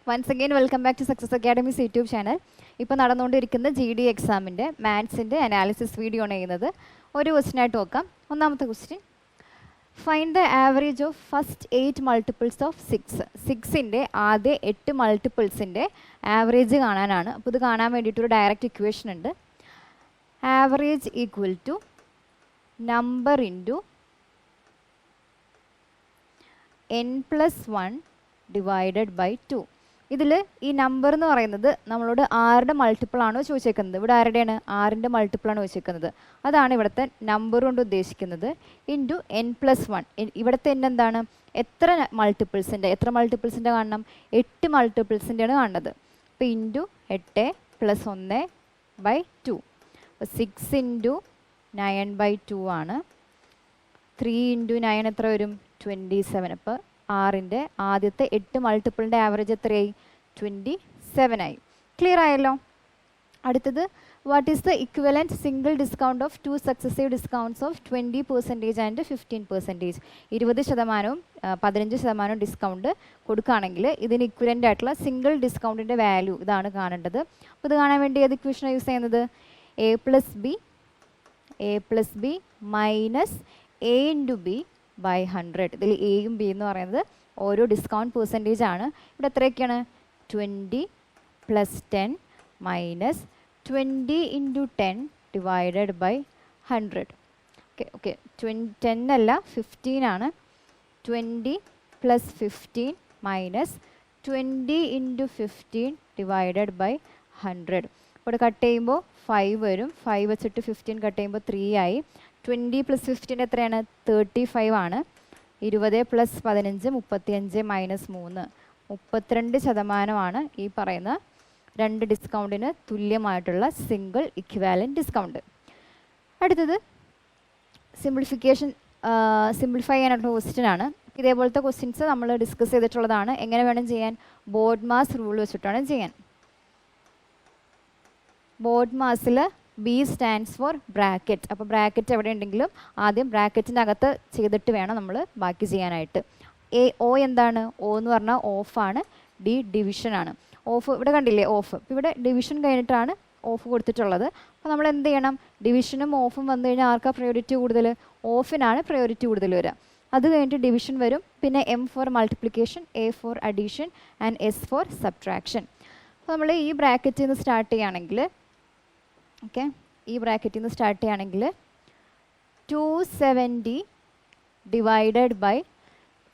Once again, welcome back to Success Academy's YouTube channel. ഇപ്പോൾ നടന്നുകൊണ്ടിരിക്കുന്ന GD എക്സാമിൻ്റെ മാത്സിൻ്റെ analysis video ആണ് ചെയ്യുന്നത്. ഒരു ക്വസ്റ്റ്യൻ ആയിട്ട് നോക്കാം. ഒന്നാമത്തെ question, find the average of first 8 multiples of 6. 6ൻ്റെ ആദ്യ 8 മൾട്ടിപ്പിൾസിൻ്റെ ആവറേജ് കാണാനാണ്. അപ്പോൾ ഇത് കാണാൻ വേണ്ടിയിട്ടൊരു ഡയറക്റ്റ് ഇക്വേഷൻ ഉണ്ട്. Average equal to number into n+1 divided by 2. ഇതിൽ ഈ നമ്പർ എന്ന് പറയുന്നത് നമ്മളോട് ആരുടെ മൾട്ടിപ്പിൾ ആണോ ചോദിച്ചേക്കുന്നത്. ഇവിടെ ആരുടെയാണ്? 6ൻ്റെ മൾട്ടിപ്പിളാണ് ചോദിച്ചേക്കുന്നത്. അതാണ് ഇവിടുത്തെ നമ്പർ കൊണ്ട് ഉദ്ദേശിക്കുന്നത്. Into n+1. ഇവിടുത്തെ n എന്താണ്? എത്ര മൾട്ടിപ്പിൾസിൻ്റെ കാണണം? 8 മൾട്ടിപ്പിൾസിൻ്റെയാണ് കാണുന്നത്. അപ്പോൾ ഇൻറ്റു 8 + 1 ബൈ 2. അപ്പോൾ 6 ഇൻറ്റു 9 ബൈ 2 ആണ്. 3 ഇൻറ്റു 9 എത്ര വരും? 27. അപ്പോൾ 6ൻ്റെ ആദ്യത്തെ 8 മൾട്ടിപ്പിളിൻ്റെ ആവറേജ് എത്രയായി? 27 ആയി. ക്ലിയർ ആയല്ലോ? അടുത്തത്, what is the equivalent single discount of 2 successive discounts of 20% and 15%? 20%, 15% discount കൊടുക്കുകയാണെങ്കിൽ ഇതിന് ഇക്വലൻ്റ് ആയിട്ടുള്ള സിംഗിൾ ഡിസ്കൗണ്ടിൻ്റെ വാല്യൂ ഇതാണ് കാണേണ്ടത്. അപ്പോൾ ഇത് കാണാൻ വേണ്ടി ഏത് ഇക്വേഷനാണ് യൂസ് ചെയ്യുന്നത്? a plus B minus a into B by 100. ഇതിൽ എയും ബി എന്ന് പറയുന്നത് ഓരോ ഡിസ്കൗണ്ട് പെർസെൻറ്റേജ് ആണ്. ഇവിടെ എത്രയൊക്കെയാണ്? 20 + 10 minus 20 into 10 divided by 100. Okay 10 അല്ല 15 ആണ്. 20 + 15 മൈനസ് 20 ഇൻറ്റു 15 ഡിവൈഡഡ് ബൈ 100. ഇവിടെ കട്ട് ചെയ്യുമ്പോൾ 5 വരും. 5 വെച്ചിട്ട് 15 കട്ട് ചെയ്യുമ്പോൾ 3 ആയി. 20 + 15 എത്രയാണ്? 35 ആണ്. 20 + 15 35 മൈനസ് 3 32% ഈ പറയുന്ന രണ്ട് ഡിസ്കൗണ്ടിന് തുല്യമായിട്ടുള്ള സിംഗിൾ ഇക്വാലൻറ്റ് ഡിസ്കൗണ്ട്. അടുത്തത് സിംപ്ലിഫൈ ചെയ്യാനായിട്ടുള്ള ക്വസ്റ്റ്യൻ ആണ്. ഇതേപോലത്തെ ക്വസ്റ്റ്യൻസ് നമ്മൾ ഡിസ്കസ് ചെയ്തിട്ടുള്ളതാണ്. എങ്ങനെ വേണം ചെയ്യാൻ? ബോർഡ് മാസ് റൂൾ വെച്ചിട്ടാണ് ചെയ്യാൻ. ബോർഡ് മാസിൽ ബി സ്റ്റാൻഡ്സ് ഫോർ ബ്രാക്കറ്റ്. അപ്പോൾ ബ്രാക്കറ്റ് എവിടെ ഉണ്ടെങ്കിലും ആദ്യം ബ്രാക്കറ്റിൻ്റെ അകത്ത് ചെയ്തിട്ട് വേണം നമ്മൾ ബാക്കി ചെയ്യാനായിട്ട്. ഒ എന്താണ്? ഒ എന്ന് പറഞ്ഞാൽ ഓഫാണ്. ഡി ഡിവിഷനാണ്. ഓഫ് ഇവിടെ കണ്ടില്ലേ? ഓഫ്. ഇപ്പോൾ ഇവിടെ ഡിവിഷൻ കഴിഞ്ഞിട്ടാണ് ഓഫ് കൊടുത്തിട്ടുള്ളത്. അപ്പോൾ നമ്മൾ എന്ത് ചെയ്യണം? ഡിവിഷനും ഓഫും വന്നു കഴിഞ്ഞാൽ ആർക്കാണ് പ്രയോറിറ്റി കൂടുതൽ? ഓഫിനാണ് പ്രയോറിറ്റി കൂടുതൽ വരിക. അത് കഴിഞ്ഞിട്ട് ഡിവിഷൻ വരും. പിന്നെ M for multiplication, A for addition and S for subtraction. അപ്പോൾ നമ്മൾ ഈ ബ്രാക്കറ്റിൽ നിന്ന് സ്റ്റാർട്ട് ചെയ്യുകയാണെങ്കിൽ ഈ ബ്രാക്കറ്റിൽ നിന്ന് സ്റ്റാർട്ട് ചെയ്യുകയാണെങ്കിൽ 270 ഡിവൈഡഡ് ബൈ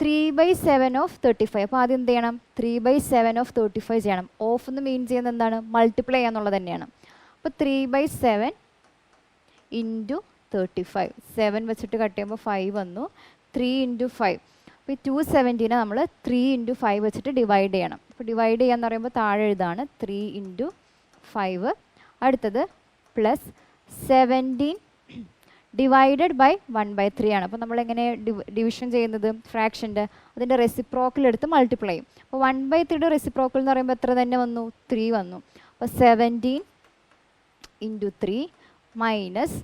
3/7 ഓഫ് 35. അപ്പോൾ ആദ്യം എന്ത് ചെയ്യണം? 3/7 ഓഫ് 35 ചെയ്യണം. ഓഫ് എന്ന് മീൻ ചെയ്യുന്നത് എന്താണ്? മൾട്ടിപ്ലൈ ചെയ്യാന്നുള്ളത് തന്നെയാണ്. അപ്പോൾ 3/7 ഇൻറ്റു 35. 7 വെച്ചിട്ട് കട്ട് ചെയ്യുമ്പോൾ 5 വന്നു. 3 ഇൻറ്റു 5. അപ്പോൾ ഈ 270 നമ്മൾ 3 ഇൻറ്റു 5 വെച്ചിട്ട് ഡിവൈഡ് ചെയ്യണം. അപ്പോൾ ഡിവൈഡ് ചെയ്യാന്ന് പറയുമ്പോൾ താഴെ എഴുതാണ് 3 ഇൻറ്റു 5. അടുത്തത് പ്ലസ് 17 ഡിവൈഡഡ് ബൈ 1/3 ആണ്. അപ്പോൾ നമ്മളെങ്ങനെ ഡിവിഷൻ ചെയ്യുന്നത്? ഫ്രാക്ഷൻ്റെ അതിൻ്റെ റെസിപ്രോക്കൽ എടുത്ത് മൾട്ടിപ്ലൈ ചെയ്യും. അപ്പോൾ 1/3യുടെ റെസിപ്രോക്കൽ എന്ന് പറയുമ്പോൾ എത്ര തന്നെ വന്നു? 3 വന്നു. അപ്പോൾ 17 ഇൻറ്റു 3 മൈനസ്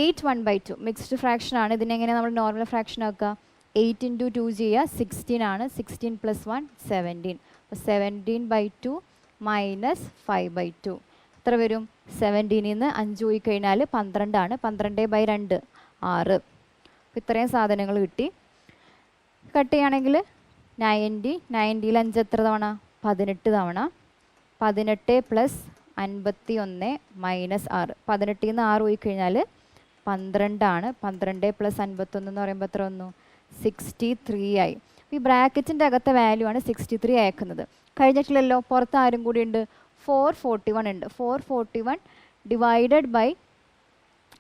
8 1/2. മിക്സ്ഡ് ഫ്രാക്ഷൻ ആണ്. ഇതിനെങ്ങനെ നമ്മൾ നോർമൽ ഫ്രാക്ഷൻ ആക്കുക? 8 ഇൻറ്റു 2 ചെയ്യുക. 16 ആണ്. 16 + 1 17. അപ്പോൾ 17/2 മൈനസ് 5/2 എത്ര വരും? 17ൽ നിന്ന് 5 പോയി കഴിഞ്ഞാൽ 12 ആണ്. 12/2 6. അപ്പോൾ ഇത്രയും സാധനങ്ങൾ കിട്ടി. കട്ട് ചെയ്യുകയാണെങ്കിൽ 90. 90ൽ 5 എത്ര തവണ? 18 തവണ. 18 + 51 മൈനസ് 6. 18ൽ നിന്ന് 6 പോയി കഴിഞ്ഞാൽ 12 ആണ്. 12 + 51 എന്ന് പറയുമ്പോൾ എത്ര വന്നു? 63 ആയി. ഈ ബ്രാക്കറ്റിൻ്റെ അകത്തെ വാല്യൂ ആണ് 63 അയക്കുന്നത്. കഴിഞ്ഞിട്ടില്ലല്ലോ. പുറത്ത് ആരും കൂടി ഉണ്ട്? 441 ഉണ്ട്. 441 ഡിവൈഡഡ് ബൈ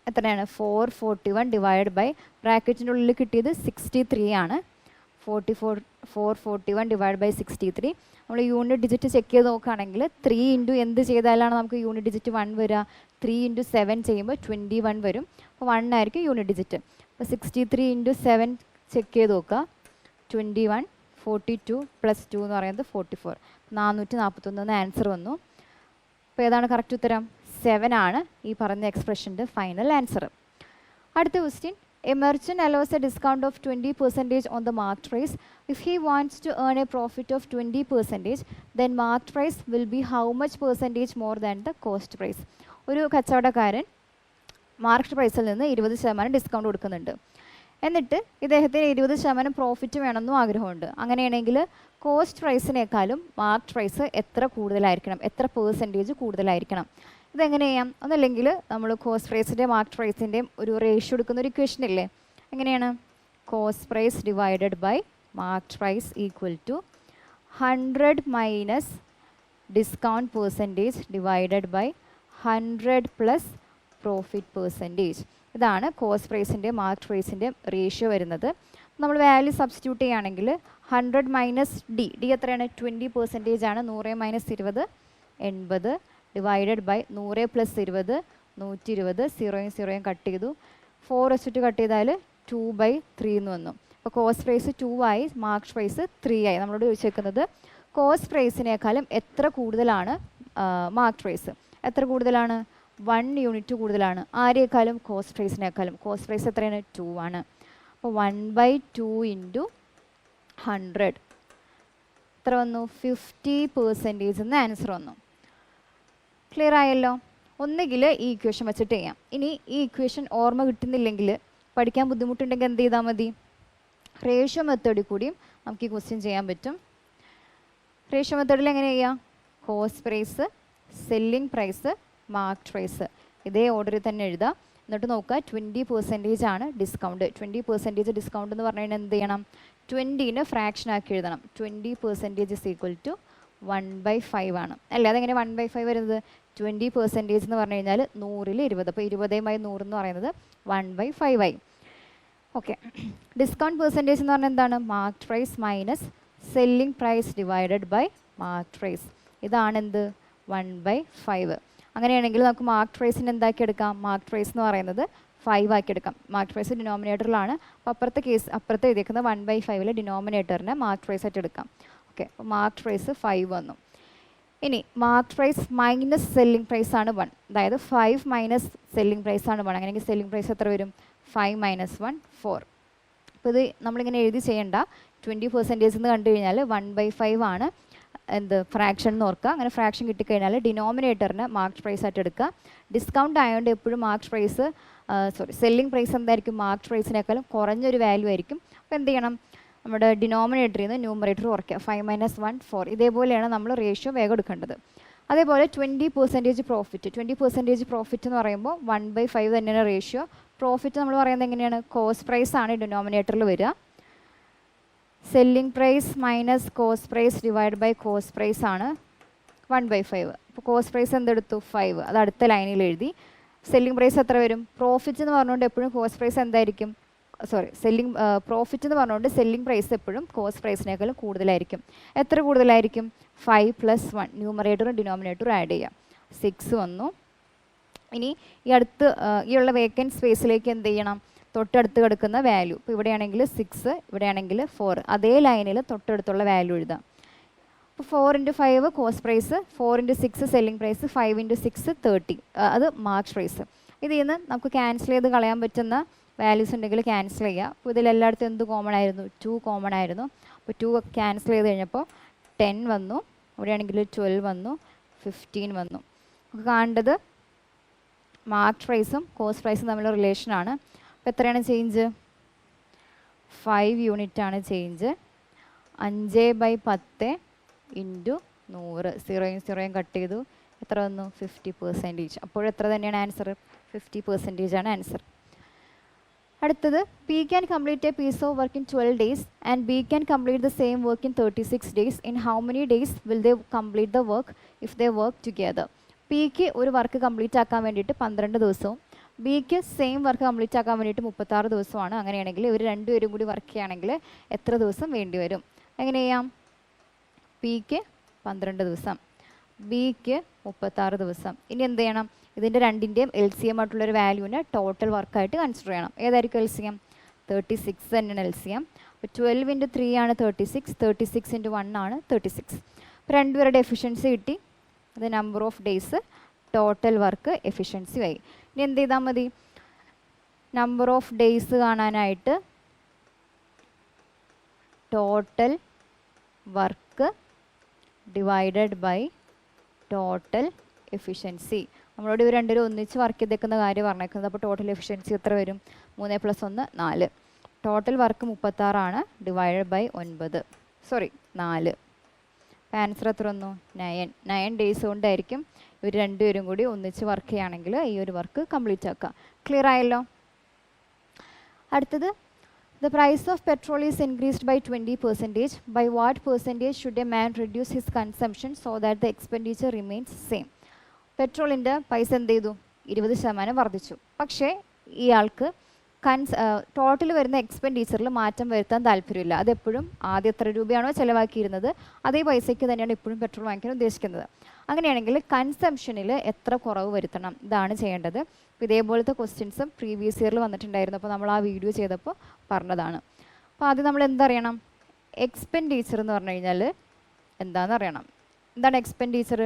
എത്രയാണ്? 441 ഡിവൈഡ് ബൈ ബ്രാക്കറ്റിൻ്റെ ഉള്ളിൽ കിട്ടിയത് 63 ആണ്. 441 ഡിവൈഡ് ബൈ 63. നമ്മൾ യൂണിറ്റ് ഡിജിറ്റ് ചെക്ക് ചെയ്ത് നോക്കുകയാണെങ്കിൽ 3 ഇൻറ്റു എന്ത് ചെയ്താലാണ് നമുക്ക് യൂണിറ്റ് ഡിജിറ്റ് 1 വരിക? 3 ഇൻറ്റു 7 ചെയ്യുമ്പോൾ 21 വരും. അപ്പോൾ 1 ആയിരിക്കും യൂണിറ്റ് ഡിജിറ്റ്. അപ്പോൾ 63 ഇൻറ്റു 7 ചെക്ക് ചെയ്ത് നോക്കുക. 21. 42 + 2 എന്ന് പറയുന്നത് 44. 441 ആൻസർ വന്നു. അപ്പോൾ ഏതാണ് കറക്റ്റ് ഉത്തരം? 7 ആണ് ഈ പറഞ്ഞ എക്സ്പ്രഷൻ്റെ ഫൈനൽ ആൻസർ. അടുത്ത question, A merchant allows a discount of 20% on the marked price. If he wants to earn a profit of 20%, then marked price will be how much percentage more than the cost price? ഒരു കച്ചവടക്കാരൻ market പ്രൈസിൽ നിന്ന് 20% discount കൊടുക്കുന്നുണ്ട്. എന്നിട്ട് ഇദ്ദേഹത്തിന് 20% profit വേണമെന്നും ആഗ്രഹമുണ്ട്. അങ്ങനെയാണെങ്കിൽ കോസ്റ്റ് പ്രൈസിനേക്കാളും മാർക്കറ്റ് പ്രൈസ് എത്ര കൂടുതലായിരിക്കണം, എത്ര പെർസെൻറ്റേജ് കൂടുതലായിരിക്കണം? ഇതെങ്ങനെ ചെയ്യാം? ഒന്നല്ലെങ്കിൽ നമ്മൾ കോസ്റ്റ് പ്രൈസിൻ്റെയും മാർക്കറ്റ് പ്രൈസിൻ്റെയും ഒരു റേഷ്യോ എടുക്കുന്ന ഒരു ഇക്വേഷൻ ഇല്ലേ? എങ്ങനെയാണ്? Cost price divided by market price equal to 100 minus discount percentage divided by 100 plus profit percentage. ഇതാണ് കോസ്റ്റ് പ്രൈസിൻ്റെ മാർക്കറ്റ് പ്രൈസിൻ്റെ റേഷ്യോ വരുന്നത്. നമ്മൾ വാല്യൂ സബ്സ്റ്റിറ്റ്യൂട്ട് ചെയ്യുകയാണെങ്കിൽ 100 മൈനസ് ഡി എത്രയാണ്? 20% ആണ്. 100 minus 20 80 divided by 100 plus 20 120. 0 cut ചെയ്തു. 4 വെച്ചിട്ട് കട്ട് ചെയ്താൽ 2/3 എന്ന് വന്നു. അപ്പോൾ കോസ്റ്റ് പ്രൈസ് 2 ആയി, മാർക്കറ്റ് പ്രൈസ് 3 ആയി. നമ്മളോട് ചോദിച്ചേക്കുന്നത് കോസ്റ്റ് പ്രൈസിനേക്കാളും എത്ര കൂടുതലാണ് മാർക്കറ്റ് പ്രൈസ്? എത്ര കൂടുതലാണ്? 1 യൂണിറ്റ് കൂടുതലാണ്. ആരെക്കാളും? കോസ്റ്റ് പ്രൈസിനേക്കാളും. കോസ്റ്റ് പ്രൈസ് എത്രയാണ്? 2 ആണ്. അപ്പോൾ 1/2 ഇൻറ്റു 100 എത്ര വന്നു? 50% എന്ന ആൻസർ വന്നു. ക്ലിയർ ആയല്ലോ? ഒന്നുകിൽ ഈ ഇക്വേഷൻ വെച്ചിട്ട് ചെയ്യാം. ഇനി ഈ ഇക്വേഷൻ ഓർമ്മ കിട്ടുന്നില്ലെങ്കിൽ, പഠിക്കാൻ ബുദ്ധിമുട്ടുണ്ടെങ്കിൽ എന്ത് ചെയ്താൽ മതി? റേഷ്യോ മെത്തേഡിൽ കൂടിയും നമുക്ക് ഈ ക്വസ്റ്റ്യൻ ചെയ്യാൻ പറ്റും. റേഷ്യോ മെത്തേഡിൽ എങ്ങനെ ചെയ്യാം? Cost price, selling price, market price ഇതേ ഓർഡറിൽ തന്നെ എഴുതാം. എന്നിട്ട് നോക്കുക, 20% ആണ് ഡിസ്കൗണ്ട്. 20% ഡിസ്കൗണ്ട് എന്ന് പറഞ്ഞു കഴിഞ്ഞാൽ എന്ത് ചെയ്യണം? 20നെ ഫ്രാക്ഷൻ ആക്കി എഴുതണം. 20% ഇസ് ഈക്വൽ ടു 1/5 ആണ് അല്ലേ? അതെങ്ങനെ 1/5 വരുന്നത്? 20% എന്ന് പറഞ്ഞു കഴിഞ്ഞാൽ 100ൽ 20. അപ്പോൾ 20/100 എന്ന് പറയുന്നത് 1/5 ആയി. ഓക്കെ, ഡിസ്കൗണ്ട് പെർസെൻറ്റേജ് എന്ന് പറഞ്ഞാൽ എന്താണ്? Market price minus selling price divided by market price. ഇതാണെന്ത്? 1/5. അങ്ങനെയാണെങ്കിൽ നമുക്ക് മാർക്കറ്റ് പ്രൈസിന് എന്താക്കി എടുക്കാം? മാർക്കറ്റ് പ്രൈസ് എന്ന് പറയുന്നത് 5 ആക്കി എടുക്കാം. മാർക്കറ്റ് പ്രൈസ് ഡിനോമിനേറ്ററിലാണ്. അപ്പോൾ അപ്പുറത്ത് എഴുതിയിരിക്കുന്നത് 1/5 ഡിനോമിനേറ്ററിനെ മാർക്കറ്റ് പ്രൈസ് ആയിട്ട് എടുക്കാം. ഓക്കെ, അപ്പോൾ മാർക്കറ്റ് പ്രൈസ് 5 വന്നു. ഇനി market price minus selling price ആണ് 1. അതായത് 5 മൈനസ് സെല്ലിംഗ് പ്രൈസ് ആണ് 1. അങ്ങനെയെങ്കിൽ സെല്ലിംഗ് പ്രൈസ് എത്ര വരും? 5 മൈനസ് 1 4. അപ്പോൾ ഇത് നമ്മളിങ്ങനെ എഴുതി ചെയ്യേണ്ട. 20% എന്ന് കണ്ടു കഴിഞ്ഞാൽ 1/5 ആണ് എന്ത് ഫ്രാക്ഷൻ എന്ന് ഓർക്കുക. അങ്ങനെ ഫ്രാക്ഷൻ കിട്ടിക്കഴിഞ്ഞാൽ ഡിനോമിനേറ്ററിന് മാർക്കറ്റ് പ്രൈസ് ആയിട്ട് എടുക്കുക. ഡിസ്കൗണ്ട് ആയതുകൊണ്ട് എപ്പോഴും മാർക്കറ്റ് പ്രൈസ് സെല്ലിംഗ് പ്രൈസ് എന്തായിരിക്കും? മാർക്കറ്റ് പ്രൈസിനേക്കാളും കുറഞ്ഞൊരു വാല്യൂ ആയിരിക്കും. അപ്പോൾ എന്ത് ചെയ്യണം? നമ്മുടെ ഡിനോമിനേറ്ററിൽ നിന്ന് ന്യൂമറേറ്റർ കുറയ്ക്കുക. 5 മൈനസ് 1 4. ഇതേപോലെയാണ് നമ്മൾ റേഷ്യോ വേഗം എടുക്കേണ്ടത്. അതേപോലെ 20% പ്രോഫിറ്റ്. 20% പ്രോഫിറ്റ് എന്ന് പറയുമ്പോൾ 1/5 തന്നെയാണ് റേഷ്യോ. പ്രോഫിറ്റ് നമ്മൾ പറയുന്നത് എങ്ങനെയാണ്? കോസ്റ്റ് പ്രൈസ് ആണ് ഡിനോമിനേറ്ററിൽ വരിക. Selling price minus cost price divide by cost price ആണ് 1/5. അപ്പോൾ കോസ്റ്റ് പ്രൈസ് എന്തെടുത്തു? 5. അത് അടുത്ത ലൈനിൽ എഴുതി. സെല്ലിംഗ് പ്രൈസ് എത്ര വരും? പ്രോഫിറ്റ് എന്ന് പറഞ്ഞുകൊണ്ട് എപ്പോഴും കോസ്റ്റ് പ്രൈസ് എന്തായിരിക്കും? പ്രോഫിറ്റ് എന്ന് പറഞ്ഞുകൊണ്ട് സെല്ലിംഗ് പ്രൈസ് എപ്പോഴും കോസ്റ്റ് പ്രൈസിനേക്കാളും കൂടുതലായിരിക്കും. എത്ര കൂടുതലായിരിക്കും? 5 പ്ലസ് 1. ന്യൂമറേറ്ററും ഡിനോമിനേറ്ററും ആഡ് ചെയ്യാം. 6 വന്നു. ഇനി ഈ ഉള്ള വേക്കൻറ്റ് സ്പേസിലേക്ക് എന്ത് ചെയ്യണം? തൊട്ടടുത്ത് കിടക്കുന്ന വാല്യൂ. ഇപ്പോൾ ഇവിടെയാണെങ്കിൽ 6, ഇവിടെയാണെങ്കിൽ 4. അതേ ലൈനിൽ തൊട്ടടുത്തുള്ള വാല്യൂ എഴുതാം. അപ്പോൾ 4 × 5 കോസ്റ്റ് പ്രൈസ്, 4 × 6 സെല്ലിംഗ് പ്രൈസ്, 5 × 6 30. അത് മാർക്കറ്റ് പ്രൈസ്. ഇതിൽ നിന്ന് നമുക്ക് ക്യാൻസൽ ചെയ്ത് കളയാൻ പറ്റുന്ന വാല്യൂസ് ഉണ്ടെങ്കിൽ ക്യാൻസൽ ചെയ്യുക. അപ്പോൾ ഇതിലെല്ലായിടത്തും എന്ത് കോമൺ ആയിരുന്നു? 2 കോമൺ ആയിരുന്നു. അപ്പോൾ 2 ക്യാൻസൽ ചെയ്ത് കഴിഞ്ഞപ്പോൾ 10 വന്നു. ഇവിടെയാണെങ്കിൽ 12 വന്നു, 15 വന്നു. നമുക്ക് കാണേണ്ടത് മാർക്കറ്റ് പ്രൈസും കോസ്റ്റ് പ്രൈസും തമ്മിലുള്ള റിലേഷനാണ്. അപ്പോൾ എത്രയാണ് ചേഞ്ച്? 5 യൂണിറ്റ് ആണ് ചേഞ്ച്. 5/10 ഇൻറ്റു 100. 0 കട്ട് ചെയ്തു. എത്ര വന്നു? 50%. അപ്പോൾ എത്ര തന്നെയാണ് ആൻസർ? 50% ആണ് ആൻസർ. അടുത്തത്, P can complete a piece of work in 12 days and B can complete the same work in 36 days. In how many days will they complete the work if they work together? Pക്ക് ഒരു work complete ആക്കാൻ വേണ്ടിയിട്ട് 12 ദിവസവും ബിക്ക് same work complete ആക്കാൻ വേണ്ടിയിട്ട് 36 ദിവസമാണ്. അങ്ങനെയാണെങ്കിൽ ഇവർ രണ്ടുപേരും കൂടി വർക്ക് ചെയ്യുകയാണെങ്കിൽ എത്ര ദിവസം വേണ്ടി വരും? എങ്ങനെ ചെയ്യാം? പിക്ക് 12 ദിവസം, ബിക്ക് 36 ദിവസം. ഇനി എന്ത് ചെയ്യണം? ഇതിൻ്റെ രണ്ടിൻ്റെയും LCM ആയിട്ടുള്ളൊരു വാല്യൂവിനെ ടോട്ടൽ വർക്കായിട്ട് കൺസിഡർ ചെയ്യണം. ഏതായിരിക്കും LCM? 36 തന്നെയാണ് LCM. അപ്പോൾ 12 × 3 ആണ് 36, 36 × 1 ആണ് 36. അപ്പോൾ രണ്ടുപേരുടെ എഫിഷ്യൻസി കിട്ടി. അത് number of days, total work, efficiency ആയി. ഇനി എന്ത് ചെയ്താൽ മതി? നമ്പർ ഓഫ് ഡേയ്സ് കാണാനായിട്ട് total work divided by total efficiency. നമ്മളോട് ഇവർ രണ്ടുപേരും ഒന്നിച്ച് വർക്ക് ചെയ്തേക്കുന്ന കാര്യം പറഞ്ഞേക്കുന്നത്. അപ്പോൾ ടോട്ടൽ എഫിഷ്യൻസി എത്ര വരും? 3 + 1 4. Total work 36 divided by 9 4. അപ്പോൾ ആൻസർ എത്ര വന്നു? 9 ഡേയ്സ് കൊണ്ടായിരിക്കും ഇവർ രണ്ടുപേരും കൂടി ഒന്നിച്ച് വർക്ക് ചെയ്യുകയാണെങ്കിൽ ഈ ഒരു വർക്ക് കംപ്ലീറ്റ് ആക്കുക. ക്ലിയർ ആയല്ലോ? അടുത്തത്, the price of petrol is increased by 20%. By what percentage should a man reduce his consumption so that the expenditure remains same? പെട്രോളിൻ്റെ പൈസ എന്ത് ചെയ്തു? 20% വർദ്ധിച്ചു. പക്ഷേ ഇയാൾക്ക് ടോട്ടൽ വരുന്ന എക്സ്പെൻഡിച്ചറിൽ മാറ്റം വരുത്താൻ താല്പര്യമില്ല. അതെപ്പോഴും ആദ്യം എത്ര രൂപയാണോ ചിലവാക്കിയിരുന്നത് അതേ പൈസയ്ക്ക് തന്നെയാണ് ഇപ്പോഴും പെട്രോൾ വാങ്ങിക്കാൻ ഉദ്ദേശിക്കുന്നത്. അങ്ങനെയാണെങ്കിൽ കൺസംഷനിൽ എത്ര കുറവ് വരുത്തണം? ഇതാണ് ചെയ്യേണ്ടത്. ഇതേപോലത്തെ ക്വസ്റ്റ്യൻസും പ്രീവിയസ് ഇയറിൽ വന്നിട്ടുണ്ടായിരുന്നു. അപ്പോൾ നമ്മൾ ആ വീഡിയോ ചെയ്തപ്പോൾ പറഞ്ഞതാണ്. അപ്പോൾ ആദ്യം നമ്മൾ എന്തറിയണം? എക്സ്പെൻഡിച്ചർ എന്ന് പറഞ്ഞു കഴിഞ്ഞാൽ എന്താണെന്ന് അറിയണം. എന്താണ് എക്സ്പെൻഡിച്ചർ?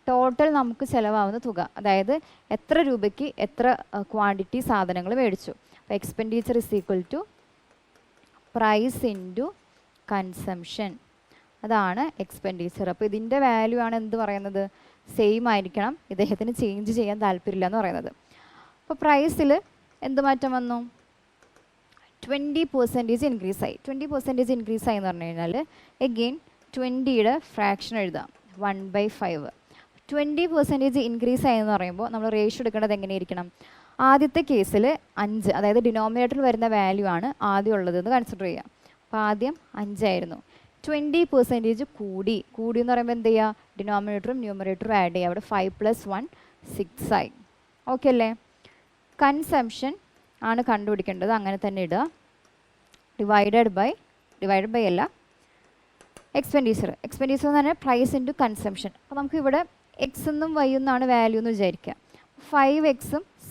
ടോട്ടൽ നമുക്ക് ചിലവാകുന്ന തുക, അതായത് എത്ര രൂപയ്ക്ക് എത്ര ക്വാണ്ടിറ്റി സാധനങ്ങൾ മേടിച്ചു. അപ്പോൾ expenditure is equal to price into consumption. അതാണ് എക്സ്പെൻഡിച്ചർ. അപ്പോൾ ഇതിൻ്റെ വാല്യൂ ആണ് എന്ത് പറയുന്നത്? സെയിം ആയിരിക്കണം, ഇദ്ദേഹത്തിന് ചേഞ്ച് ചെയ്യാൻ താല്പര്യമില്ല എന്ന് പറയുന്നത്. അപ്പോൾ പ്രൈസിൽ എന്ത് മാറ്റം വന്നു? 20% ഇൻക്രീസ് ആയി. 20% ഇൻക്രീസ് ആയി എന്ന് പറഞ്ഞു കഴിഞ്ഞാൽ എഗെയിൻ 20യുടെ ഫ്രാക്ഷൻ എഴുതാം, 1/5. 20% ഇൻക്രീസ് ആയി എന്ന് പറയുമ്പോൾ നമ്മൾ റേഷ്യോ എടുക്കേണ്ടത് എങ്ങനെയായിരിക്കണം? ആദ്യത്തെ കേസിൽ 5, അതായത് ഡിനോമിനേറ്ററിൽ വരുന്ന വാല്യൂ ആണ് ആദ്യം ഉള്ളതെന്ന് കൺസിഡർ ചെയ്യാം. അപ്പോൾ ആദ്യം 5 ആയിരുന്നു. 20% കൂടി എന്ന് പറയുമ്പോൾ എന്ത് ചെയ്യുക? ഡിനോമിനേറ്ററും ന്യൂമറേറ്ററും ആഡ് ചെയ്യുക. അവിടെ 5 + 1 6 ആയി. ഓക്കെ അല്ലേ? കൺസംഷൻ ആണ് കണ്ടുപിടിക്കേണ്ടത്, അങ്ങനെ തന്നെ ഇടുക. ഡിവൈഡഡ് ബൈ അല്ല, എക്സ്പെൻഡിച്ചർ എന്ന് പറഞ്ഞാൽ പ്രൈസ് ഇൻറ്റു കൺസംഷൻ. അപ്പോൾ നമുക്ക് ഇവിടെ എക്സ് എന്നും വൈ എന്നാണ് വാല്യൂ എന്ന് വിചാരിക്കുക. 5x